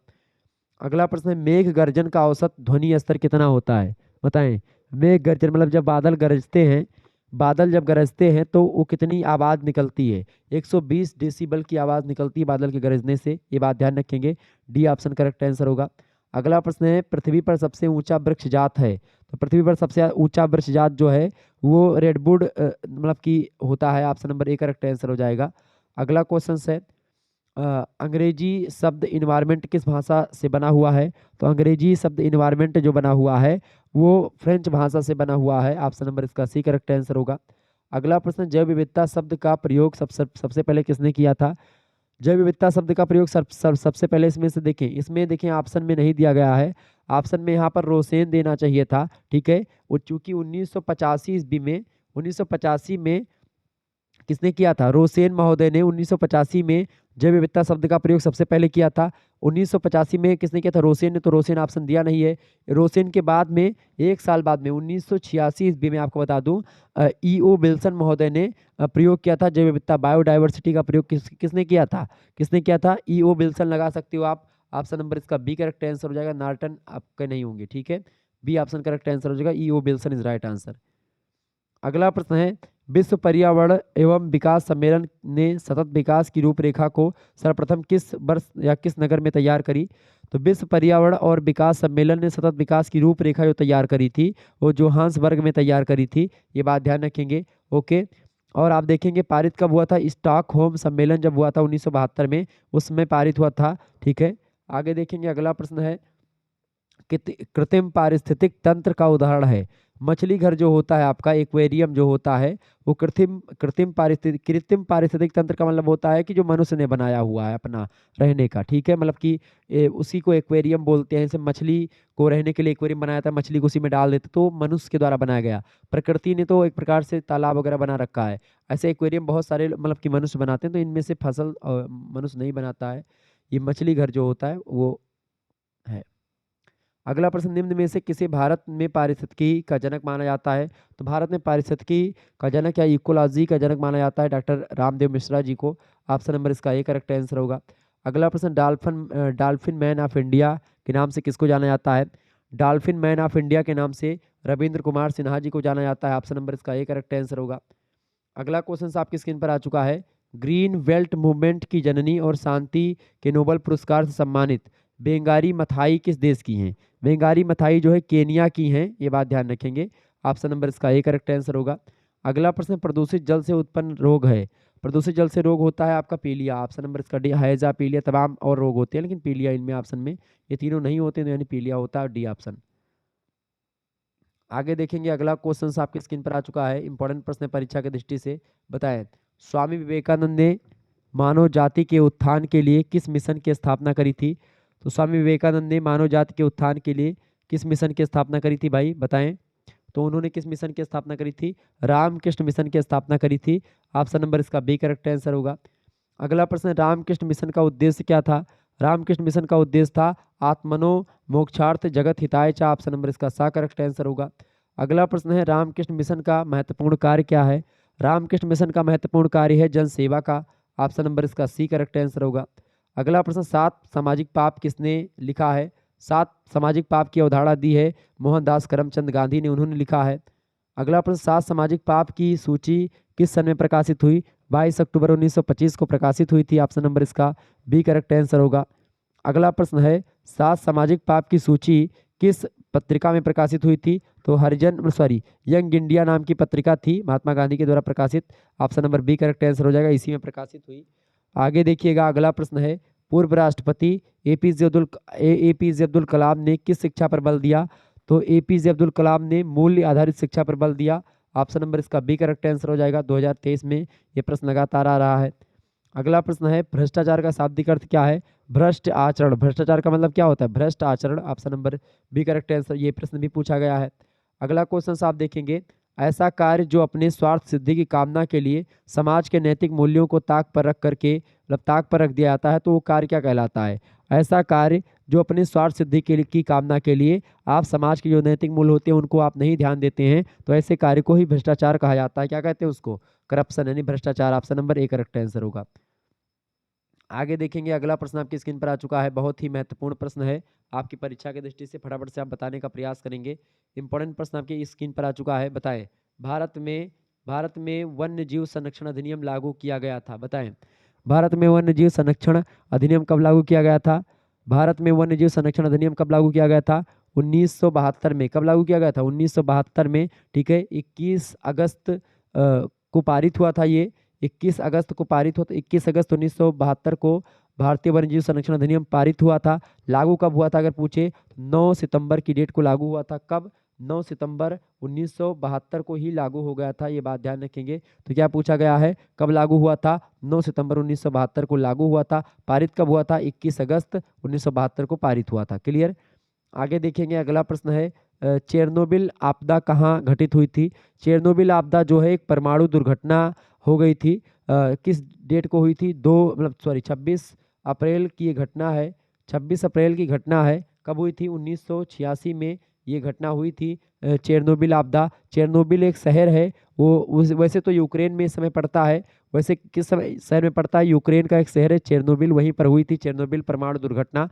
अगला प्रश्न है, मेघ गर्जन का औसत ध्वनि स्तर कितना होता है? बताएं। मेघ गर्जन मतलब जब बादल गरजते हैं, बादल जब गरजते हैं तो वो कितनी आवाज़ निकलती है? 120 डेसिबल की आवाज़ निकलती है बादल के गरजने से, ये बात ध्यान रखेंगे। डी ऑप्शन करेक्ट आंसर होगा। अगला प्रश्न है, पृथ्वी पर सबसे ऊंचा वृक्ष जात है? तो पृथ्वी पर सबसे ऊंचा वृक्ष जात जो है वो रेडवुड मतलब कि होता है। Option number A correct answer हो जाएगा। अगला क्वेश्चन है, अंग्रेजी शब्द इन्वायरमेंट किस भाषा से बना हुआ है? तो अंग्रेजी शब्द इन्वायरमेंट जो बना हुआ है वो फ्रेंच भाषा से बना हुआ है। ऑप्शन नंबर इसका सी करेक्ट आंसर होगा। अगला प्रश्न, जैव विविधता शब्द का प्रयोग सबसे पहले किसने किया था? जैव विविधता शब्द का प्रयोग सबसे पहले इसमें से देखें, इसमें देखें ऑप्शन में नहीं दिया गया है, ऑप्शन में यहाँ पर रोसेन देना चाहिए था। ठीक है, वो चूंकि 1985 ईस्वी में 1985 में किसने किया था? रोसेन महोदय ने 1985 में जैव विविधता शब्द का प्रयोग सबसे पहले किया था। 1985 में किसने किया था? रोसेन ने। तो रोसेन ऑप्शन दिया नहीं है। रोसेन के बाद में एक साल बाद में 1986 ईस्वी में आपको बता दूं E.O. विल्सन महोदय ने प्रयोग किया था जैव विविधता बायोडाइवर्सिटी का प्रयोग किसने किया था? किसने किया था? E.O. विल्सन लगा सकते हो आप। ऑप्शन नंबर इसका बी करेक्ट आंसर हो जाएगा। नॉर्टन आपके नहीं होंगे। ठीक है, बी ऑप्शन करेक्ट आंसर हो जाएगा। E.O. Wilson is right answer. अगला प्रश्न है, विश्व पर्यावरण एवं विकास सम्मेलन ने सतत विकास की रूपरेखा को सर्वप्रथम किस वर्ष या किस नगर में तैयार करी? तो विश्व पर्यावरण और विकास सम्मेलन ने सतत विकास की रूपरेखा जो तैयार करी थी वो जोहान्सबर्ग में तैयार करी थी, ये बात ध्यान रखेंगे। ओके, और आप देखेंगे पारित कब हुआ था? स्टॉकहोम सम्मेलन जब हुआ था 1972 में, उसमें पारित हुआ था। ठीक है, आगे देखेंगे अगला प्रश्न है, कृत्रिम पारिस्थितिक तंत्र का उदाहरण है। मछली घर जो होता है आपका एक्वेरियम जो होता है वो कृत्रिम पारिस्थितिक तंत्र का मतलब होता है कि जो मनुष्य ने बनाया हुआ है अपना रहने का, ठीक है। मतलब कि उसी को एक्वेरियम बोलते हैं। जैसे मछली को रहने के लिए एक्वेरियम बनाया था, मछली को उसी में डाल देते तो मनुष्य के द्वारा बनाया गया। प्रकृति ने तो एक प्रकार से तालाब वगैरह बना रखा है, ऐसे एक्वेरियम बहुत सारे मतलब कि मनुष्य बनाते हैं, तो इनमें से फसल मनुष्य नहीं बनाता है। ये मछली घर जो होता है वो है। अगला प्रश्न, निम्न में से किसे भारत में पारिस्थितिकी का जनक माना जाता है? तो भारत में पारिस्थितिकी का जनक या इकोलॉजी का जनक माना जाता है डॉक्टर रामदेव मिश्रा जी को। ऑप्शन नंबर इसका ए करेक्ट आंसर होगा। अगला प्रश्न, डॉल्फिन मैन ऑफ इंडिया के नाम से किसको जाना जाता है? डॉल्फिन मैन ऑफ इंडिया के नाम से रविंद्र कुमार सिन्हा जी को जाना जाता है। ऑप्शन नंबर इसका ए करेक्ट आंसर होगा। अगला क्वेश्चन आपकी स्क्रीन पर आ चुका है। ग्रीन बेल्ट मूवमेंट की जननी और शांति के नोबेल पुरस्कार से सम्मानित बेंगारी मथाई किस देश की हैं? बेंगारी मथाई जो है केनिया की हैं, ये बात ध्यान रखेंगे। ऑप्शन नंबर इसका ए करेक्ट आंसर होगा। अगला प्रश्न, प्रदूषित जल से उत्पन्न रोग है। प्रदूषित जल से रोग होता है आपका पीलिया। ऑप्शन नंबर इसका डी, हैजा, पीलिया, तमाम और रोग होते हैं, लेकिन पीलिया इनमें ऑप्शन में ये तीनों नहीं होते, तो यानी पीलिया होता है, डी ऑप्शन। आगे देखेंगे अगला क्वेश्चन आपकी स्क्रीन पर आ चुका है, इंपॉर्टेंट प्रश्न है परीक्षा की दृष्टि से। बताएं, स्वामी विवेकानंद ने मानव जाति के उत्थान के लिए किस मिशन की स्थापना करी थी? तो स्वामी विवेकानंद ने मानव जाति के उत्थान के लिए किस मिशन की स्थापना करी थी भाई बताएं? तो उन्होंने किस मिशन की स्थापना करी थी? रामकृष्ण मिशन की स्थापना करी थी। ऑप्शन नंबर इसका बी करेक्ट आंसर होगा। अगला प्रश्न, रामकृष्ण मिशन का उद्देश्य क्या था? रामकृष्ण मिशन का उद्देश्य था आत्मनो मोक्षार्थ जगत हिताय च। ऑप्शन नंबर इसका सा करेक्ट आंसर होगा। अगला प्रश्न है, रामकृष्ण मिशन का महत्वपूर्ण कार्य क्या है? रामकृष्ण मिशन का महत्वपूर्ण कार्य है जन सेवा का। ऑप्शन नंबर इसका सी करेक्ट आंसर होगा। अगला प्रश्न, 7 सामाजिक पाप किसने लिखा है? 7 सामाजिक पाप की अवधारणा दी है मोहनदास करमचंद गांधी ने, उन्होंने लिखा है। अगला प्रश्न, 7 सामाजिक पाप की सूची किस सन में प्रकाशित हुई? 22 अक्टूबर 1925 को प्रकाशित हुई थी। ऑप्शन नंबर इसका बी करेक्ट आंसर होगा। अगला प्रश्न है, 7 सामाजिक पाप की सूची किस पत्रिका में प्रकाशित हुई थी? तो यंग इंडिया नाम की पत्रिका थी, महात्मा गांधी के द्वारा प्रकाशित। Option number B correct answer हो जाएगा, इसी में प्रकाशित हुई। आगे देखिएगा अगला प्रश्न है, पूर्व राष्ट्रपति एपीजे अब्दुल कलाम ने किस शिक्षा पर बल दिया? तो एपीजे अब्दुल कलाम ने मूल्य आधारित शिक्षा पर बल दिया। ऑप्शन नंबर इसका बी करेक्ट आंसर हो जाएगा। 2023 में ये प्रश्न लगातार आ रहा है। अगला प्रश्न है, भ्रष्टाचार का शाब्दिक अर्थ क्या है? भ्रष्ट आचरण। भ्रष्टाचार का मतलब क्या होता है? भ्रष्ट आचरण। Option number B correct answer, ये प्रश्न भी पूछा गया है। अगला क्वेश्चन आप देखेंगे, ऐसा कार्य जो अपने स्वार्थ सिद्धि की कामना के लिए समाज के नैतिक मूल्यों को ताक पर रख करके मतलब ताक पर रख दिया जाता है, तो वो कार्य क्या कहलाता है? ऐसा कार्य जो अपने स्वार्थ सिद्धि के लिए की कामना के लिए आप समाज के जो नैतिक मूल्य होते हैं उनको आप नहीं ध्यान देते हैं, तो ऐसे कार्य को ही भ्रष्टाचार कहा जाता है। क्या कहते हैं उसको? करप्शन, यानी भ्रष्टाचार। Option number A correct answer होगा। आगे देखेंगे अगला प्रश्न आपकी स्क्रीन पर आ चुका है, बहुत ही महत्वपूर्ण प्रश्न है आपकी परीक्षा की दृष्टि से, फटाफट से आप बताने का प्रयास करेंगे। इंपॉर्टेंट प्रश्न आपकी स्क्रीन पर आ चुका है। बताएं, भारत में वन्य जीव संरक्षण अधिनियम लागू किया गया था। बताएं, भारत में वन्य जीव संरक्षण अधिनियम कब लागू किया गया था? भारत में वन्य जीव संरक्षण अधिनियम कब लागू किया गया था? 1972 में। कब लागू किया गया था? 1972 में, ठीक है। 21 अगस्त को पारित हुआ था ये। 21 अगस्त को पारित हुआ, 21 अगस्त 1972 को भारतीय वन्यजीव संरक्षण अधिनियम पारित हुआ था। लागू कब हुआ था अगर पूछे, 9 सितंबर की डेट को लागू हुआ था। कब? 9 सितंबर 1972 को ही लागू हो गया था, ये बात ध्यान रखेंगे। तो क्या पूछा गया है, कब लागू हुआ था? 9 सितंबर 1972 को लागू हुआ था। पारित कब हुआ था? 21 अगस्त 1972 को पारित हुआ था। क्लियर। आगे देखेंगे अगला प्रश्न है, चेरनोबिल आपदा कहाँ घटित हुई थी? चेरनोबिल आपदा जो है एक परमाणु दुर्घटना हो गई थी। किस डेट को हुई थी? 26 अप्रैल की ये घटना है। 26 अप्रैल की घटना है। कब हुई थी? 1986 में ये घटना हुई थी, चेरनोबिल आपदा। चेरनोबिल एक शहर है, वो वैसे तो यूक्रेन में इस समय पड़ता है। वैसे किस समय शहर में पड़ता है? यूक्रेन का एक शहर है चेरनोबिल, वहीं पर हुई थी चेरनोबिल परमाणु दुर्घटना।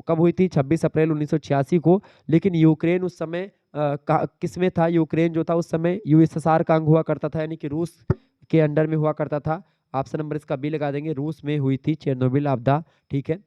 कब हुई थी? 26 अप्रैल 1986 को। लेकिन यूक्रेन उस समय किस में था? यूक्रेन जो था उस समय यूएसएसआर का अंग हुआ करता था, यानी कि रूस के अंडर में हुआ करता था। ऑप्शन नंबर इसका बी लगा देंगे, रूस में हुई थी चेरनोबिल आपदा। ठीक है।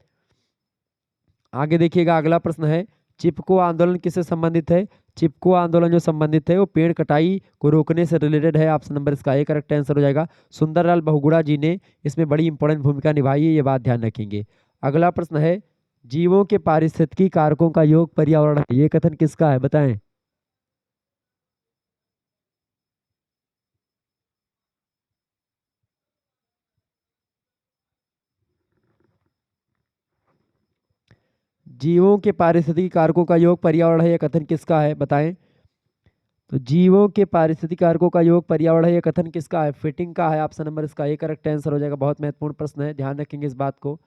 आगे देखिएगा अगला प्रश्न है, चिपको आंदोलन किससे संबंधित है? चिपको आंदोलन जो संबंधित है वो पेड़ कटाई को रोकने से रिलेटेड है। ऑप्शन नंबर इसका ए करेक्ट आंसर हो जाएगा। सुंदरलाल बहुगुणा जी ने इसमें बड़ी इंपॉर्टेंट भूमिका निभाई है, ये बात ध्यान रखेंगे। अगला प्रश्न है, जीवों के पारिस्थितिकी कारकों का योग पर्यावरण है, ये कथन किसका है बताएं। जीवों के पारिस्थितिकी कारकों का योग पर्यावरण है, ये कथन किसका है बताएं। तो जीवों के पारिस्थितिक कारकों का योग पर्यावरण है, ये कथन किसका है, फिटिंग का है। ऑप्शन नंबर इसका ए करेक्ट आंसर हो जाएगा। बहुत महत्वपूर्ण प्रश्न है, ध्यान रखेंगे इस बात को।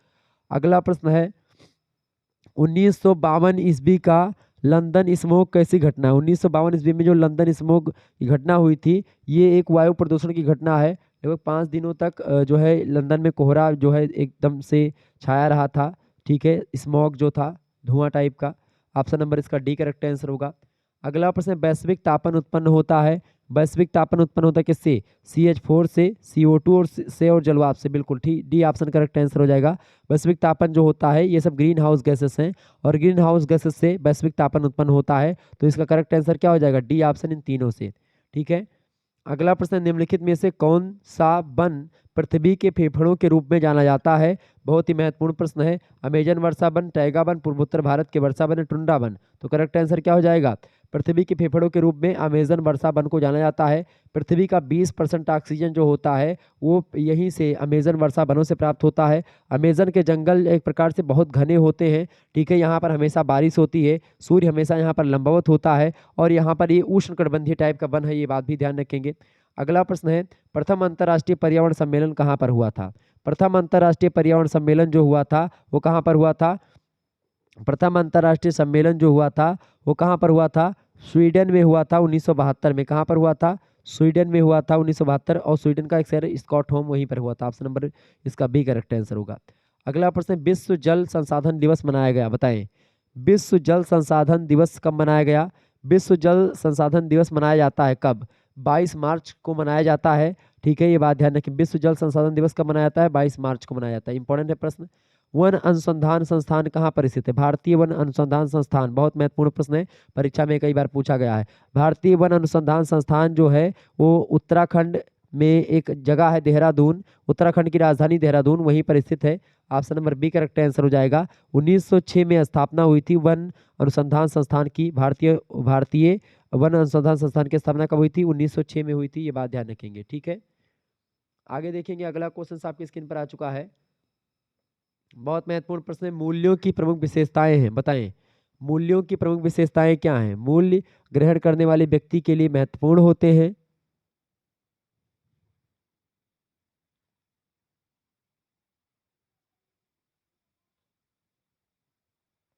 अगला प्रश्न है 1952 ईस्वी का लंदन स्मोक कैसी घटना है। 1952 ईस्वी में जो लंदन स्मोक की घटना हुई थी, ये एक वायु प्रदूषण की घटना है। लगभग 5 दिनों तक जो है लंदन में कोहरा जो है एकदम से छाया रहा था। ठीक है, स्मोक जो था धुआं टाइप का। ऑप्शन नंबर इसका डी करेक्ट आंसर होगा। अगला प्रश्न है वैश्विक तापन उत्पन्न होता है। वैश्विक तापन उत्पन्न होता है किससे, CH4 से, CO2 और से और जलवाष्प से। बिल्कुल ठीक, डी ऑप्शन करेक्ट आंसर हो जाएगा। वैश्विक तापन जो होता है ये सब ग्रीन हाउस गैसेस हैं, और ग्रीन हाउस गैसेस से वैश्विक तापन उत्पन्न होता है। तो इसका करेक्ट आंसर क्या हो जाएगा, डी ऑप्शन इन तीनों से। ठीक है। अगला प्रश्न, निम्नलिखित में से कौन सा वन पृथ्वी के फेफड़ों के रूप में जाना जाता है। बहुत ही महत्वपूर्ण प्रश्न है। अमेजन वर्षा वन, टैगा वन, पूर्वोत्तर भारत के वर्षा वन, टुंड्रा वन। तो करेक्ट आंसर क्या हो जाएगा, पृथ्वी के फेफड़ों के रूप में अमेजन वर्षा वन को जाना जाता है। पृथ्वी का 20% ऑक्सीजन जो होता है वो यहीं से अमेजन वर्षा वनों से प्राप्त होता है। अमेजन के जंगल एक प्रकार से बहुत घने होते हैं। ठीक है, यहाँ पर हमेशा बारिश होती है, सूर्य हमेशा यहाँ पर लंबवत होता है, और यहाँ पर ये उष्णकटिबंधीय टाइप का वन है, ये बात भी ध्यान रखेंगे। अगला प्रश्न है प्रथम अंतर्राष्ट्रीय पर्यावरण सम्मेलन कहाँ पर हुआ था। प्रथम अंतर्राष्ट्रीय पर्यावरण सम्मेलन जो हुआ था वो कहाँ पर हुआ था। प्रथम अंतर्राष्ट्रीय सम्मेलन जो हुआ था वो कहाँ पर हुआ था, स्वीडन में हुआ था 1972 में। कहाँ पर हुआ था, स्वीडन में हुआ था 1972, और स्वीडन का एक शहर स्कॉटहोम वहीं पर हुआ था। ऑप्शन नंबर इसका बी करेक्ट आंसर होगा। अगला प्रश्न, विश्व जल संसाधन दिवस मनाया गया, बताएं। विश्व जल संसाधन दिवस कब मनाया गया। विश्व जल संसाधन दिवस मनाया जाता है कब, 22 मार्च को मनाया जाता है। ठीक है, ये बात ध्यान रखें, विश्व जल संसाधन दिवस कब मनाया जाता है, 22 मार्च को मनाया जाता है। इंपॉर्टेंट है प्रश्न। वन अनुसंधान संस्थान कहाँ पर स्थित है। भारतीय वन अनुसंधान संस्थान, बहुत महत्वपूर्ण प्रश्न है, परीक्षा में कई बार पूछा गया है। भारतीय वन अनुसंधान संस्थान जो है वो उत्तराखंड में एक जगह है, देहरादून, उत्तराखंड की राजधानी देहरादून वहीं पर स्थित है। Option number B correct answer हो जाएगा। 1906 में स्थापना हुई थी वन अनुसंधान संस्थान की। भारतीय भारतीय वन अनुसंधान संस्थान की स्थापना कब हुई थी, 1906 में हुई थी, ये बात ध्यान रखेंगे। ठीक है, आगे देखेंगे। अगला क्वेश्चन आपकी स्क्रीन पर आ चुका है, बहुत महत्वपूर्ण प्रश्न है। मूल्यों की प्रमुख विशेषताएं हैं, बताएं। मूल्यों की प्रमुख विशेषताएं क्या हैं। मूल्य ग्रहण करने वाले व्यक्ति के लिए महत्वपूर्ण होते हैं।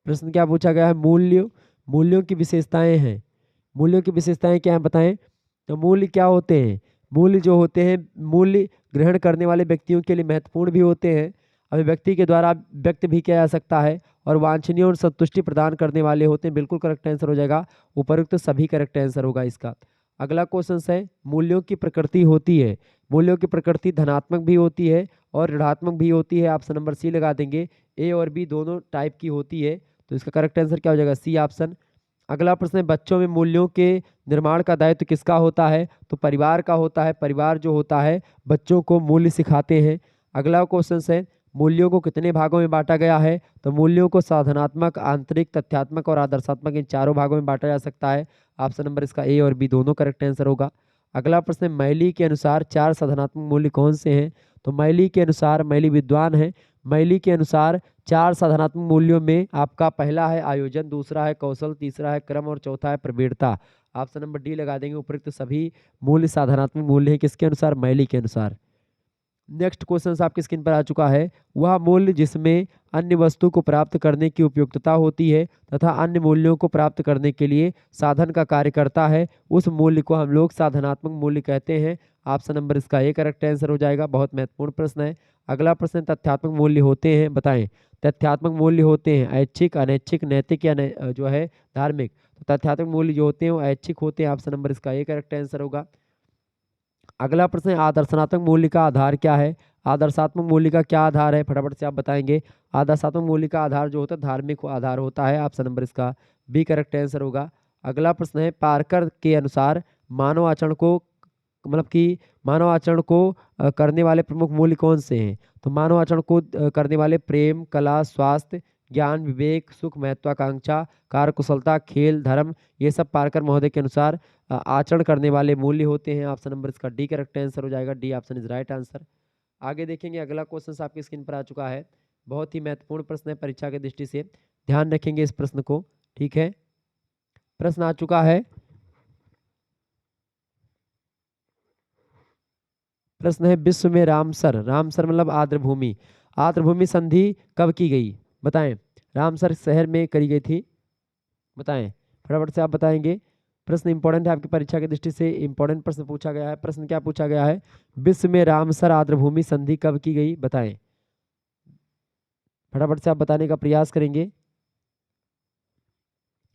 प्रश्न क्या पूछा गया है, मूल्यों की विशेषताएं हैं। मूल्यों की विशेषताएं क्या हैं बताएं। तो मूल्य क्या होते हैं, मूल्य जो होते हैं, मूल्य ग्रहण करने वाले व्यक्तियों के लिए महत्वपूर्ण भी होते हैं, अभिव्यक्ति के द्वारा व्यक्त भी किया जा सकता है, और वांछनीय और संतुष्टि प्रदान करने वाले होते हैं। बिल्कुल करेक्ट आंसर हो जाएगा, उपरोक्त सभी करेक्ट आंसर होगा इसका। अगला क्वेश्चन है, मूल्यों की प्रकृति होती है। मूल्यों की प्रकृति धनात्मक भी होती है और ऋणात्मक भी होती है। ऑप्शन नंबर सी लगा देंगे, ए और बी दोनों टाइप की होती है। तो इसका करेक्ट आंसर क्या हो जाएगा, सी ऑप्शन। अगला प्रश्न है, बच्चों में मूल्यों के निर्माण का दायित्व किसका होता है। तो परिवार का होता है। परिवार जो होता है बच्चों को मूल्य सिखाते हैं। अगला क्वेश्चन है, मूल्यों को कितने भागों में बांटा गया है। तो मूल्यों को साधनात्मक, आंतरिक, तथ्यात्मक और आदर्शात्मक, इन चारों भागों में बांटा जा सकता है। ऑप्शन नंबर इसका ए और बी दोनों करेक्ट आंसर होगा। अगला प्रश्न है, मैली के अनुसार 4 साधनात्मक मूल्य कौन से हैं। तो मैली के अनुसार, मैली विद्वान है, मैली के अनुसार 4 साधनात्मक मूल्यों में आपका पहला है आयोजन, दूसरा है कौशल, तीसरा है क्रम और चौथा है प्रवीणता। ऑप्शन नंबर डी लगा देंगे। उपयुक्त सभी मूल्य साधनात्मक मूल्य हैं किसके अनुसार, मैली के अनुसार। नेक्स्ट क्वेश्चन आपकी स्क्रीन पर आ चुका है, वह मूल्य जिसमें अन्य वस्तु को प्राप्त करने की उपयुक्तता होती है तथा अन्य मूल्यों को प्राप्त करने के लिए साधन का कार्य करता है, उस मूल्य को हम लोग साधनात्मक मूल्य कहते हैं। ऑप्शन नंबर इसका ए करेक्ट आंसर हो जाएगा। बहुत महत्वपूर्ण प्रश्न है। अगला प्रश्न, तथ्यात्मक मूल्य होते हैं, बताएं। तथ्यात्मक मूल्य होते हैं ऐच्छिक, अनैच्छिक, नैतिक या जो है धार्मिक। तो तथ्यात्मक मूल्य जो होते हैं वो ऐच्छिक होते हैं। ऑप्शन नंबर इसका ए करेक्ट आंसर होगा। अगला प्रश्न है, आदर्शनात्मक मूल्य का आधार क्या है। आदर्शात्मक मूल्य का क्या आधार है, फटाफट से आप बताएंगे। आदर्शात्मक मूल्य का आधार जो होता है धार्मिक आधार होता है। ऑप्शन नंबर इसका बी करेक्ट आंसर होगा। अगला प्रश्न है, पार्कर के अनुसार मानव आचरण को, मतलब कि मानव आचरण को करने वाले प्रमुख मूल्य कौन से हैं। तो मानव आचरण को करने वाले प्रेम, कला, स्वास्थ्य ज्ञान, विवेक, सुख, महत्वाकांक्षा, कार्यकुशलता, खेल, धर्म, ये सब पारकर महोदय के अनुसार आचरण करने वाले मूल्य होते हैं। ऑप्शन नंबर इसका डी करेक्ट आंसर हो जाएगा। D option is right answer. आगे देखेंगे, अगला क्वेश्चन आपकी स्क्रीन पर आ चुका है। बहुत ही महत्वपूर्ण प्रश्न है परीक्षा की दृष्टि से, ध्यान रखेंगे इस प्रश्न को। ठीक है, प्रश्न आ चुका है। प्रश्न है, विश्व में रामसर, रामसर मतलब आर्द्रभूमि, आर्द्रभूमि संधि कब की गई? बताएं। रामसर शहर में करी गई थी, बताएं फटाफट से आप बताएंगे। प्रश्न इंपॉर्टेंट है आपकी परीक्षा की दृष्टि से, इंपॉर्टेंट प्रश्न पूछा गया है। प्रश्न क्या पूछा गया है? विश्व में रामसर आर्द्रभूमि संधि कब की गई? बताएं, फटाफट से आप बताने का प्रयास करेंगे।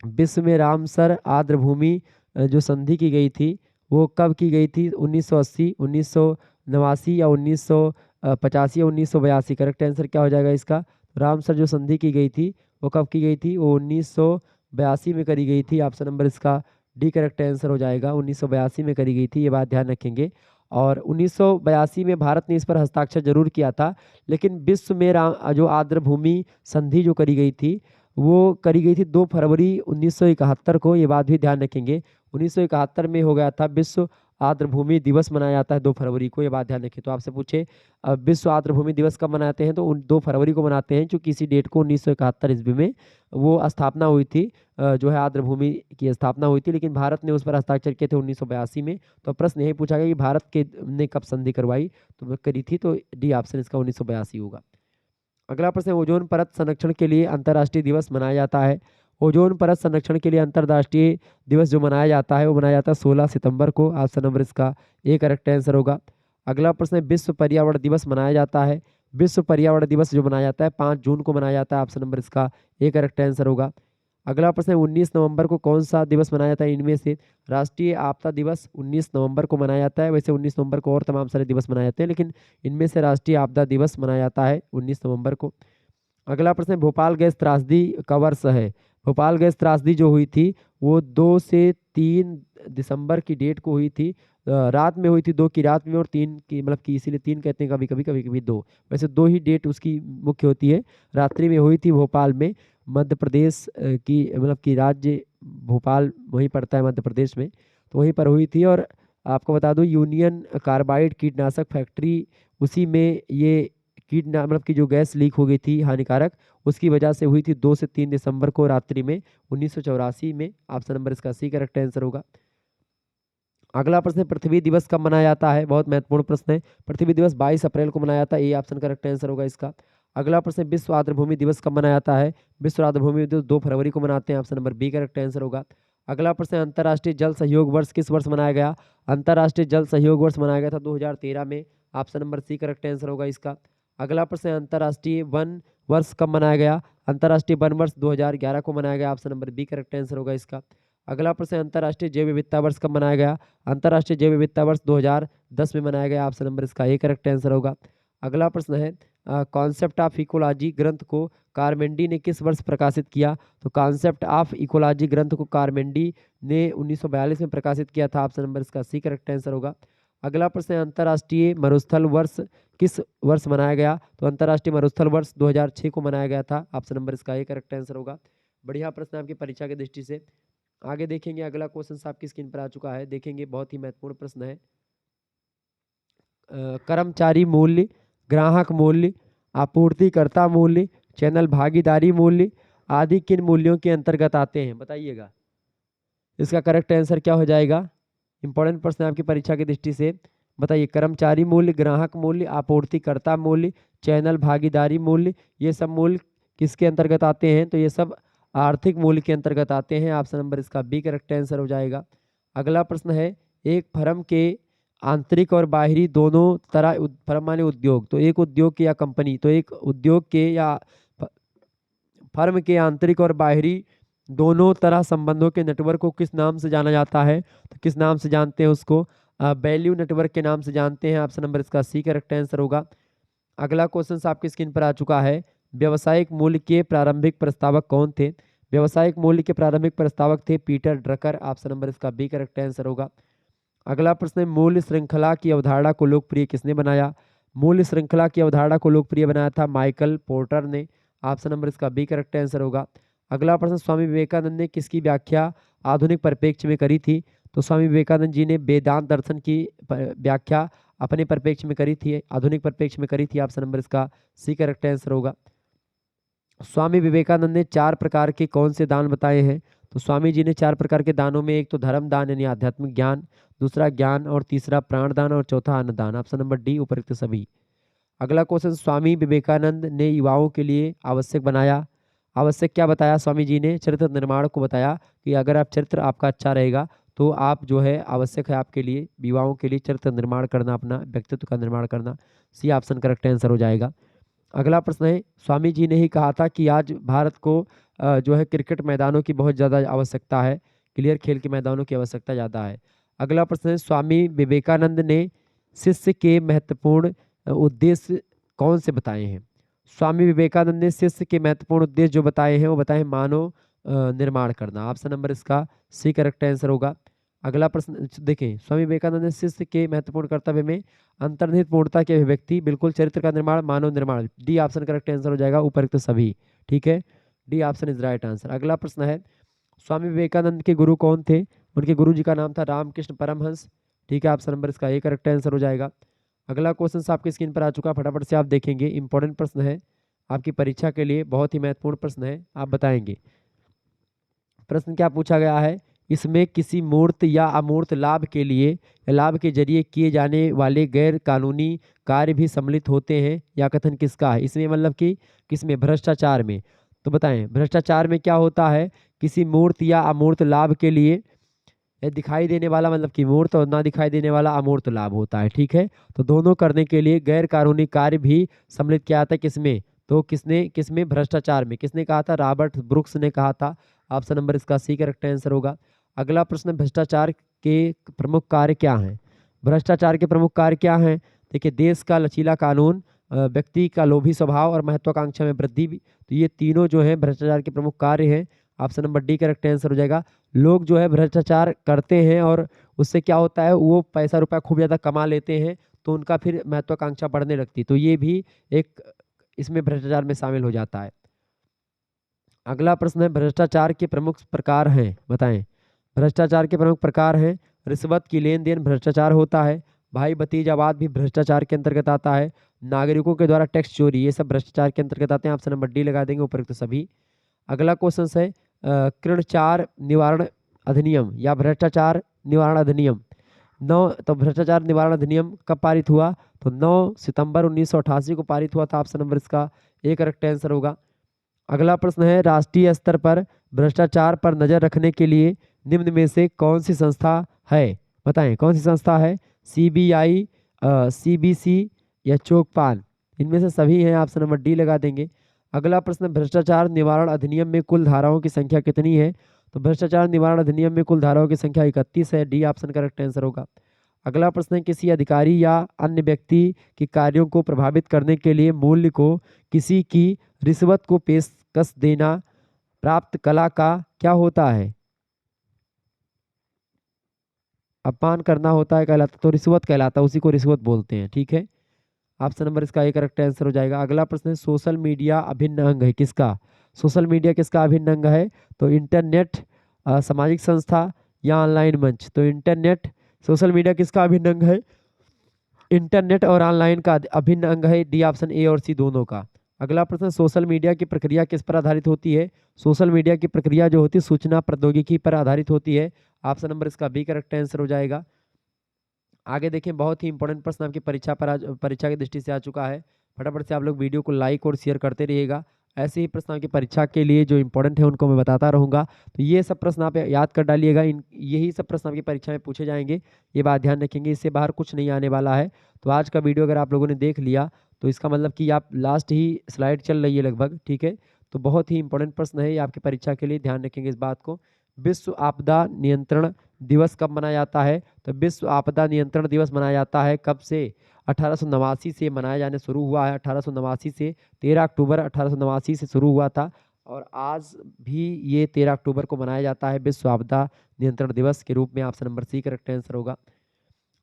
विश्व में रामसर आर्द्रभूमि जो संधि की गई थी वो कब की गई थी? 1980, 1989 या 1985 या 1982? करेक्ट आंसर क्या हो जाएगा इसका? रामसर जो संधि की गई थी वो कब की गई थी? वो 1982 में करी गई थी। ऑप्शन नंबर इसका डी करेक्ट आंसर हो जाएगा। 1982 में करी गई थी, ये बात ध्यान रखेंगे। और 1982 में भारत ने इस पर हस्ताक्षर जरूर किया था, लेकिन विश्व में जो आर्द्रभूमि संधि जो करी गई थी वो करी गई थी 2 फरवरी 1971 को, ये बात भी ध्यान रखेंगे। 1971 में हो गया था विश्व आर्द्रभूमि दिवस मनाया जाता है 2 फरवरी को, ये बात ध्यान रखें। तो आपसे पूछे विश्व आर्द्रभूमि दिवस कब मनाते हैं, तो 2 फरवरी को मनाते हैं, जो किसी डेट को 1971 ईस्वी में वो स्थापना हुई थी, जो है आर्द्रभूमि की स्थापना हुई थी, लेकिन भारत ने उस पर हस्ताक्षर किए थे 1982 में। तो प्रश्न यही पूछा गया कि भारत के ने कब संधि करवाई, तो करी थी, तो डी ऑप्शन इसका 1982 होगा। अगला प्रश्न, ओजोन परत संरक्षण के लिए अंतर्राष्ट्रीय दिवस मनाया जाता है। ओजोन परत संरक्षण के लिए अंतर्राष्ट्रीय दिवस जो मनाया जाता है वो मनाया जाता है 16 सितंबर को। ऑप्शन नंबर इसका ए करेक्ट आंसर होगा। अगला प्रश्न है, विश्व पर्यावरण दिवस मनाया जाता है। विश्व पर्यावरण दिवस जो मनाया जाता है 5 जून को मनाया जाता है। ऑप्शन नंबर इसका ए करेक्ट आंसर होगा। अगला प्रश्न है, 19 नवंबर को कौन सा दिवस मनाया जाता है इनमें से? राष्ट्रीय आपदा दिवस 19 नवंबर को मनाया जाता है। वैसे 19 नवंबर को और तमाम सारे दिवस मनाए जाते हैं, लेकिन इनमें से राष्ट्रीय आपदा दिवस मनाया जाता है 19 नवंबर को। अगला प्रश्न है, भोपाल गैस त्रासदी का वर्ष है। भोपाल गैस त्रासदी जो हुई थी वो 2 से 3 दिसंबर की डेट को हुई थी। रात में हुई थी, 2 की रात में, और 3 की मतलब कि इसीलिए 3 कहते हैं कभी कभी 2। वैसे 2 ही डेट उसकी मुख्य होती है। रात्रि में हुई थी भोपाल में, मध्य प्रदेश की मतलब कि राज्य भोपाल वहीं पड़ता है मध्य प्रदेश में, तो वहीं पर हुई थी। और आपको बता दूं, यूनियन कार्बाइड कीटनाशक फैक्ट्री, उसी में ये मतलब की जो गैस लीक हो गई थी हानिकारक, उसकी वजह से हुई थी 2 से 3 दिसंबर को रात्रि में 1984 में। ऑप्शन नंबर इसका सी करेक्ट आंसर होगा। अगला प्रश्न है, पृथ्वी दिवस कब मनाया जाता है? बहुत महत्वपूर्ण प्रश्न है। पृथ्वी दिवस 22 अप्रैल को मनाया जाता है, ये ऑप्शन करेक्ट आंसर होगा इसका। अगला प्रश्न है, विश्व आर्द्रभूमि दिवस कब मनाया जाता है? विश्व आर्द्रभूमि दिवस 2 फरवरी को मनाते हैं। Option number B correct answer होगा। अगला प्रश्न है, अंतर्राष्ट्रीय जल सहयोग वर्ष किस वर्ष मनाया गया? अंतर्राष्ट्रीय जल सहयोग वर्ष मनाया गया था 2013 में। Option number C correct answer होगा इसका। अगला प्रश्न है, अंतर्राष्ट्रीय वन वर्ष कब मनाया गया? अंतर्राष्ट्रीय वन वर्ष 2011 को मनाया गया। Option number B correct answer होगा इसका। अगला प्रश्न है, अंतर्राष्ट्रीय जैव विविधता वर्ष कब मनाया गया? अंतर्राष्ट्रीय जैव विविधता वर्ष 2010 में मनाया गया। ऑप्शन नंबर इसका ए करेक्ट आंसर होगा। अगला प्रश्न है, कॉन्सेप्ट ऑफ इकोलॉजी ग्रंथ को कार्मेंडी ने किस वर्ष प्रकाशित किया? तो कॉन्सेप्ट ऑफ इकोलॉजी ग्रंथ को कार्मेंडी ने 1942 में प्रकाशित किया था। ऑप्शन नंबर इसका सी करेक्ट आंसर होगा। अगला प्रश्न है, अंतर्राष्ट्रीय मरुस्थल वर्ष किस वर्ष मनाया गया? तो अंतर्राष्ट्रीय मरुस्थल वर्ष 2006 को मनाया गया था। ऑप्शन नंबर इसका ए करेक्ट आंसर होगा। बढ़िया प्रश्न आपकी परीक्षा की दृष्टि से। आगे देखेंगे, अगला क्वेश्चन आपकी स्क्रीन पर आ चुका है, देखेंगे, बहुत ही महत्वपूर्ण प्रश्न है। कर्मचारी मूल्य, ग्राहक मूल्य, आपूर्तिकर्ता मूल्य, चैनल भागीदारी मूल्य आदि किन मूल्यों के अंतर्गत आते हैं? बताइएगा, इसका करेक्ट आंसर क्या हो जाएगा? इंपॉर्टेंट प्रश्न है आपकी परीक्षा की दृष्टि से। बताइए, कर्मचारी मूल्य, ग्राहक मूल्य, आपूर्तिकर्ता मूल्य, चैनल भागीदारी मूल्य, ये सब मूल्य किसके अंतर्गत आते हैं? तो ये सब आर्थिक मूल्य के अंतर्गत आते हैं। ऑप्शन नंबर इसका बी करेक्ट आंसर हो जाएगा। अगला प्रश्न है, एक फर्म के आंतरिक और बाहरी दोनों तरह, फर्म माने उद्योग, तो एक उद्योग के या कंपनी, तो एक उद्योग के या फर्म के आंतरिक और बाहरी दोनों तरह संबंधों के नेटवर्क को किस नाम से जाना जाता है? तो किस नाम से जानते हैं उसको? वैल्यू नेटवर्क के नाम से जानते हैं। ऑप्शन नंबर इसका सी करेक्ट आंसर होगा। अगला क्वेश्चन आपकी स्क्रीन पर आ चुका है, व्यवसायिक मूल्य के प्रारंभिक प्रस्तावक कौन थे? व्यवसायिक मूल्य के प्रारंभिक प्रस्तावक थे पीटर ड्रकर। ऑप्शन नंबर इसका बी करेक्ट आंसर होगा। अगला प्रश्न है, मूल्य श्रृंखला की अवधारणा को लोकप्रिय किसने बनाया? मूल्य श्रृंखला की अवधारणा को लोकप्रिय बनाया था माइकल पोर्टर ने। ऑप्शन नंबर इसका बी करेक्ट आंसर होगा। अगला प्रश्न, स्वामी विवेकानंद ने किसकी व्याख्या आधुनिक परिप्रेक्ष्य में करी थी? तो स्वामी विवेकानंद जी ने वेदांत दर्शन की व्याख्या अपने परिप्रेक्ष्य में करी थी, आधुनिक परिप्रेक्ष्य में करी थी। ऑप्शन नंबर इसका सी करेक्ट आंसर होगा। स्वामी विवेकानंद ने 4 प्रकार के कौन से दान बताए हैं? तो स्वामी जी ने 4 प्रकार के दानों में एक तो धर्म दान यानी आध्यात्मिक ज्ञान, दूसरा ज्ञान और तीसरा प्राण दान और चौथा अन्न दान। ऑप्शन नंबर डी उपरोक्त सभी। अगला क्वेश्चन, स्वामी विवेकानंद ने युवाओं के लिए आवश्यक बनाया, आवश्यक क्या बताया स्वामी जी ने? चरित्र निर्माण को बताया कि अगर आप चरित्र आपका अच्छा रहेगा तो आप जो है आवश्यक है आपके लिए युवाओं के लिए चरित्र निर्माण करना, अपना व्यक्तित्व का निर्माण करना। सी ऑप्शन करेक्ट आंसर हो जाएगा। अगला प्रश्न है, स्वामी जी ने ही कहा था कि आज भारत को जो है क्रिकेट मैदानों की बहुत ज़्यादा आवश्यकता है, क्लियर खेल के मैदानों की आवश्यकता ज़्यादा है। अगला प्रश्न है, स्वामी विवेकानंद ने शिष्य के महत्वपूर्ण उद्देश्य कौन से बताए हैं? स्वामी विवेकानंद ने शिष्य के महत्वपूर्ण उद्देश्य जो बताए हैं वो बताए मानव निर्माण करना। ऑप्शन नंबर इसका सी करेक्ट आंसर होगा। अगला प्रश्न देखें, स्वामी विवेकानंद ने शिष्य के महत्वपूर्ण कर्तव्य में अंतर्निहित पूर्णता की अभिव्यक्ति, बिल्कुल चरित्र का निर्माण, मानव निर्माण। डी ऑप्शन करेक्ट आंसर हो जाएगा, उपरोक्त सभी। ठीक है, D option is right answer. अगला प्रश्न है, स्वामी विवेकानंद के गुरु कौन थे? उनके गुरु जी का नाम था रामकृष्ण परमहंस। ठीक है, ऑप्शन नंबर इसका ए करेक्ट आंसर हो जाएगा। अगला क्वेश्चन आपकी स्क्रीन पर आ चुका, फटाफट से आप देखेंगे, इंपॉर्टेंट प्रश्न है आपकी परीक्षा के लिए, बहुत ही महत्वपूर्ण प्रश्न है, आप बताएंगे। प्रश्न क्या पूछा गया है, इसमें किसी मूर्त या अमूर्त लाभ के लिए या लाभ के जरिए किए जाने वाले गैर कानूनी कार्य भी सम्मिलित होते हैं, या कथन किसका है? इसमें मतलब कि किसमें? भ्रष्टाचार में। तो बताएं भ्रष्टाचार में क्या होता है? किसी मूर्त या अमूर्त लाभ के लिए दिखाई देने वाला मतलब कि मूर्त और ना दिखाई देने वाला अमूर्त लाभ होता है। ठीक है, तो दोनों करने के लिए गैर कानूनी कार्य भी सम्मिलित किया जाता है किसमें? तो किसमें? भ्रष्टाचार में। किसने कहा था? रॉबर्ट ब्रुक्स ने कहा था। ऑप्शन नंबर इसका सी करेक्ट आंसर होगा। अगला प्रश्न, भ्रष्टाचार के प्रमुख कार्य क्या हैं? भ्रष्टाचार के प्रमुख कार्य क्या हैं? देखिए, देश का लचीला कानून, व्यक्ति का लोभी स्वभाव और महत्वाकांक्षा में वृद्धि भी, तो ये तीनों जो है भ्रष्टाचार के प्रमुख कार्य हैं। Option number D correct answer हो जाएगा। लोग जो है भ्रष्टाचार करते हैं और उससे क्या होता है, वो पैसा रुपया खूब ज़्यादा कमा लेते हैं, तो उनका फिर महत्वाकांक्षा बढ़ने लगती है, तो ये भी एक इसमें भ्रष्टाचार में शामिल हो जाता है। अगला प्रश्न है, भ्रष्टाचार के प्रमुख प्रकार हैं, बताएं। भ्रष्टाचार के प्रमुख प्रकार हैं, रिश्वत की लेन देन भ्रष्टाचार होता है, भाई भतीजावाद भी भ्रष्टाचार के अंतर्गत आता है, नागरिकों के द्वारा टैक्स चोरी, ये सब भ्रष्टाचार के अंतर्गत आते हैं। ऑप्शन नंबर डी लगा देंगे, उपयुक्त सभी। अगला क्वेश्चन है, कृणचार निवारण अधिनियम या भ्रष्टाचार निवारण अधिनियम 9, तो भ्रष्टाचार निवारण अधिनियम कब पारित हुआ? तो 9 सितंबर 1988 को पारित हुआ था। ऑप्शन नंबर इसका ए करेक्ट आंसर होगा। अगला प्रश्न है, राष्ट्रीय स्तर पर भ्रष्टाचार पर नजर रखने के लिए निम्न में से कौन सी संस्था है? बताएं कौन सी संस्था है? सीबीआई, सीबीसी या चोकपाल? इनमें से सभी हैं, ऑप्शन नंबर डी लगा देंगे। अगला प्रश्न, भ्रष्टाचार निवारण अधिनियम में कुल धाराओं की संख्या कितनी है? तो भ्रष्टाचार निवारण अधिनियम में कुल धाराओं की संख्या 31 है। डी ऑप्शन करेक्ट आंसर होगा। अगला प्रश्न है, किसी अधिकारी या अन्य व्यक्ति के कार्यों को प्रभावित करने के लिए मूल्य को किसी की रिश्वत को पेशकश देना प्राप्त कला का क्या होता है? अपमान करना होता है, कहलाता, तो रिश्वत कहलाता है, उसी को रिश्वत बोलते हैं। ठीक है, ऑप्शन नंबर इसका एक करेक्ट आंसर हो जाएगा। अगला प्रश्न है, सोशल मीडिया अभिन्न अंग है किसका? सोशल मीडिया किसका अभिन्न अंग है? तो इंटरनेट, सामाजिक संस्था या ऑनलाइन मंच? तो इंटरनेट, सोशल मीडिया किसका अभिन्न अंग है? इंटरनेट और ऑनलाइन का अभिन्न अंग है। डी ऑप्शन ए और सी दोनों का। अगला प्रश्न, सोशल मीडिया की प्रक्रिया किस पर आधारित होती है? सोशल मीडिया की प्रक्रिया जो होती है सूचना प्रौद्योगिकी पर आधारित होती है। ऑप्शन नंबर इसका बी करेक्ट आंसर हो जाएगा। आगे देखें, बहुत ही इंपॉर्टेंट प्रश्न आपकी परीक्षा की दृष्टि से आ चुका है। फटाफट से आप लोग वीडियो को लाइक और शेयर करते रहिएगा। ऐसे ही प्रश्न आपकी परीक्षा के लिए जो इंपॉर्टेंट है उनको मैं बताता रहूँगा, तो ये सब प्रश्न आप याद कर डालिएगा। यही सब प्रश्न आपकी परीक्षा में पूछे जाएंगे, ये बात ध्यान रखेंगे, इससे बाहर कुछ नहीं आने वाला है। तो आज का वीडियो अगर आप लोगों ने देख लिया तो इसका मतलब कि आप लास्ट ही स्लाइड चल रही है लगभग। ठीक है, तो बहुत ही इंपॉर्टेंट प्रश्न है ये आपकी परीक्षा के लिए, ध्यान रखेंगे इस बात को। विश्व आपदा नियंत्रण दिवस कब मनाया जाता है? तो विश्व आपदा नियंत्रण दिवस मनाया जाता है कब से? 1889 से मनाया जाने शुरू हुआ है। 1889 से 13 अक्टूबर 1889 से शुरू हुआ था और आज भी ये 13 अक्टूबर को मनाया जाता है विश्व आपदा नियंत्रण दिवस के रूप में। Option number C correct answer होगा।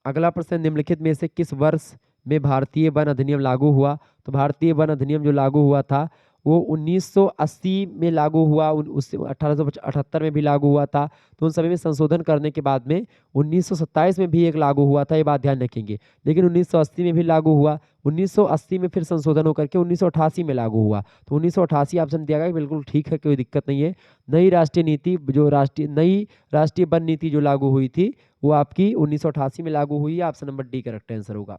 अगला प्रश्न, निम्नलिखित में से किस वर्ष में भारतीय वन अधिनियम लागू हुआ? तो भारतीय वन अधिनियम जो लागू हुआ था वो 1980 में लागू हुआ, उस 1878 में भी लागू हुआ था। तो उन सभी में संशोधन करने के बाद में 1927 में भी एक लागू हुआ था, ये बात ध्यान रखेंगे। लेकिन 1980 में भी लागू हुआ, 1980 में फिर संशोधन होकर के 1988 में लागू हुआ। तो 1988 ऑप्शन दिया गया, बिल्कुल ठीक है, कोई दिक्कत नहीं है। नई राष्ट्रीय नीति जो नई राष्ट्रीय वन नीति जो लागू हुई थी वो आपकी 1988 में लागू हुई है। Option number D correct answer होगा।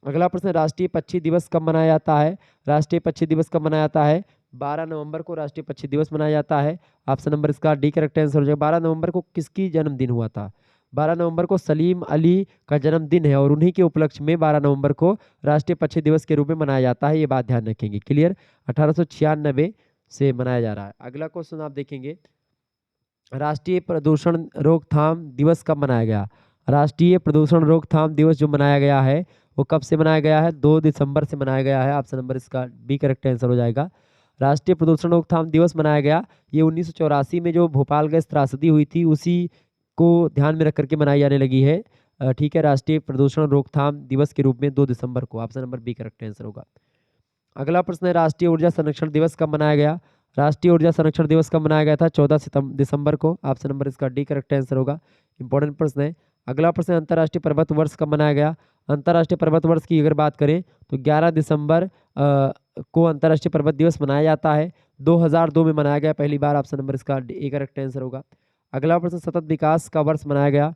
अगला प्रश्न, राष्ट्रीय पक्षी दिवस कब मनाया जाता है? राष्ट्रीय पक्षी दिवस कब मनाया जाता है? 12 नवंबर को राष्ट्रीय पक्षी दिवस मनाया जाता है। ऑप्शन नंबर इसका डी करेक्ट आंसर हो जाएगा। 12 नवंबर को किसकी जन्मदिन हुआ था? 12 नवंबर को सलीम अली का जन्मदिन है और उन्हीं के उपलक्ष्य में 12 नवंबर को राष्ट्रीय पक्षी दिवस के रूप में मनाया जाता है, ये बात ध्यान रखेंगे। क्लियर? 1896 से मनाया जा रहा है। अगला क्वेश्चन आप देखेंगे, राष्ट्रीय प्रदूषण रोकथाम दिवस कब मनाया गया? राष्ट्रीय प्रदूषण रोकथाम दिवस जो मनाया गया है वो कब से मनाया गया है? 2 दिसंबर से मनाया गया है। ऑप्शन नंबर इसका बी करेक्ट आंसर हो जाएगा। राष्ट्रीय प्रदूषण रोकथाम दिवस मनाया गया, ये 1984 में जो भोपाल गैस त्रासदी हुई थी उसी को ध्यान में रख करके मनाई जाने लगी है। ठीक है, राष्ट्रीय प्रदूषण रोकथाम दिवस के रूप में 2 दिसंबर को। Option number B correct answer होगा। अगला प्रश्न है, राष्ट्रीय ऊर्जा संरक्षण दिवस कब मनाया गया? राष्ट्रीय ऊर्जा संरक्षण दिवस कब मनाया गया था? 14 दिसंबर को। ऑप्शन नंबर इसका डी करेक्ट आंसर होगा। इंपॉर्टेंट प्रश्न है। अगला प्रश्न, अंतर्राष्ट्रीय पर्वत वर्ष कब मनाया गया? अंतर्राष्ट्रीय पर्वत वर्ष की अगर बात करें तो 11 दिसंबर को अंतर्राष्ट्रीय पर्वत दिवस मनाया जाता है। 2002 में मनाया गया पहली बार। ऑप्शन नंबर इसका ए करेक्ट आंसर होगा। अगला प्रश्न, सतत विकास का वर्ष मनाया गया।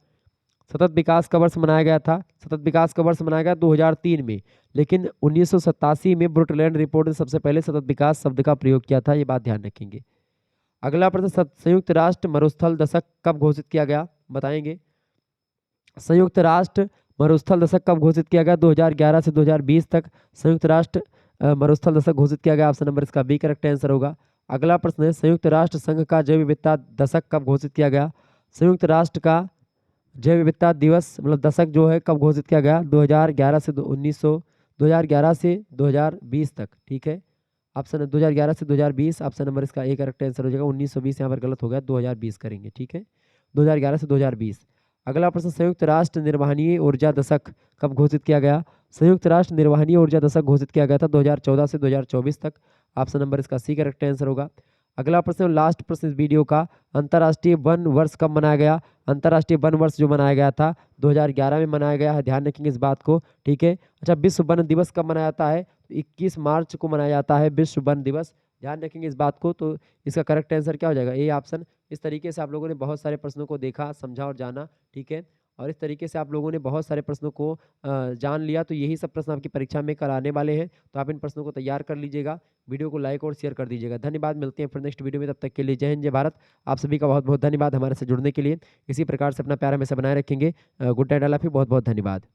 सतत विकास का वर्ष मनाया गया था, सतत विकास का वर्ष मनाया गया 2003 में, लेकिन 1987 में ब्रुटलैंड रिपोर्ट ने सबसे पहले सतत विकास शब्द का प्रयोग किया था, ये बात ध्यान रखेंगे। अगला प्रश्न, संयुक्त राष्ट्र मरुस्थल दशक कब घोषित किया गया? बताएंगे। संयुक्त राष्ट्र मरुस्थल दशक कब घोषित किया गया? 2011 से 2020 तक संयुक्त राष्ट्र मरुस्थल दशक घोषित किया गया। ऑप्शन नंबर इसका बी करेक्ट आंसर होगा। अगला प्रश्न है, संयुक्त राष्ट्र संघ का जैव विविधता दशक कब घोषित किया गया? संयुक्त राष्ट्र का जैव विविधता दिवस मतलब दशक जो है कब घोषित किया गया? 2011 से 2011 से 2020 तक। ठीक है, ऑप्शन 2011 से 2020। ऑप्शन नंबर इसका ए करेक्ट आंसर हो जाएगा। 1920 यहाँ पर गलत हो गया, 2020 करेंगे। ठीक है, 2011 से 2020। अगला प्रश्न, संयुक्त राष्ट्र निर्वहनीय ऊर्जा दशक कब घोषित किया गया? संयुक्त राष्ट्र निर्वहनीय ऊर्जा दशक घोषित किया गया था 2014 से 2024 तक। ऑप्शन नंबर इसका सी करेक्ट आंसर होगा। अगला प्रश्न, लास्ट प्रश्न इस वीडियो का, अंतर्राष्ट्रीय वन वर्ष कब मनाया गया? अंतर्राष्ट्रीय वन वर्ष जो मनाया गया था 2011 में मनाया गया है, ध्यान रखेंगे इस बात को। ठीक है, अच्छा, विश्व वन दिवस कब मनाया जाता है? 21 मार्च को मनाया जाता है विश्व वन दिवस, ध्यान रखेंगे इस बात को। तो इसका करेक्ट आंसर क्या हो जाएगा? A option. इस तरीके से आप लोगों ने बहुत सारे प्रश्नों को देखा, समझा और जाना। ठीक है, और इस तरीके से आप लोगों ने बहुत सारे प्रश्नों को जान लिया। तो यही सब प्रश्न आपकी परीक्षा में कराने वाले हैं, तो आप इन प्रश्नों को तैयार कर लीजिएगा। वीडियो को लाइक और शेयर कर दीजिएगा। धन्यवाद, मिलते हैं फिर नेक्स्ट वीडियो में। तब तक के लिए जय हिंद, जय भारत। आप सभी का बहुत बहुत धन्यवाद हमारे से जुड़ने के लिए। इसी प्रकार से अपना प्यार हमेशा बनाए रखेंगे। गुड नाइट, अल्लाह हाफिज़, बहुत बहुत धन्यवाद।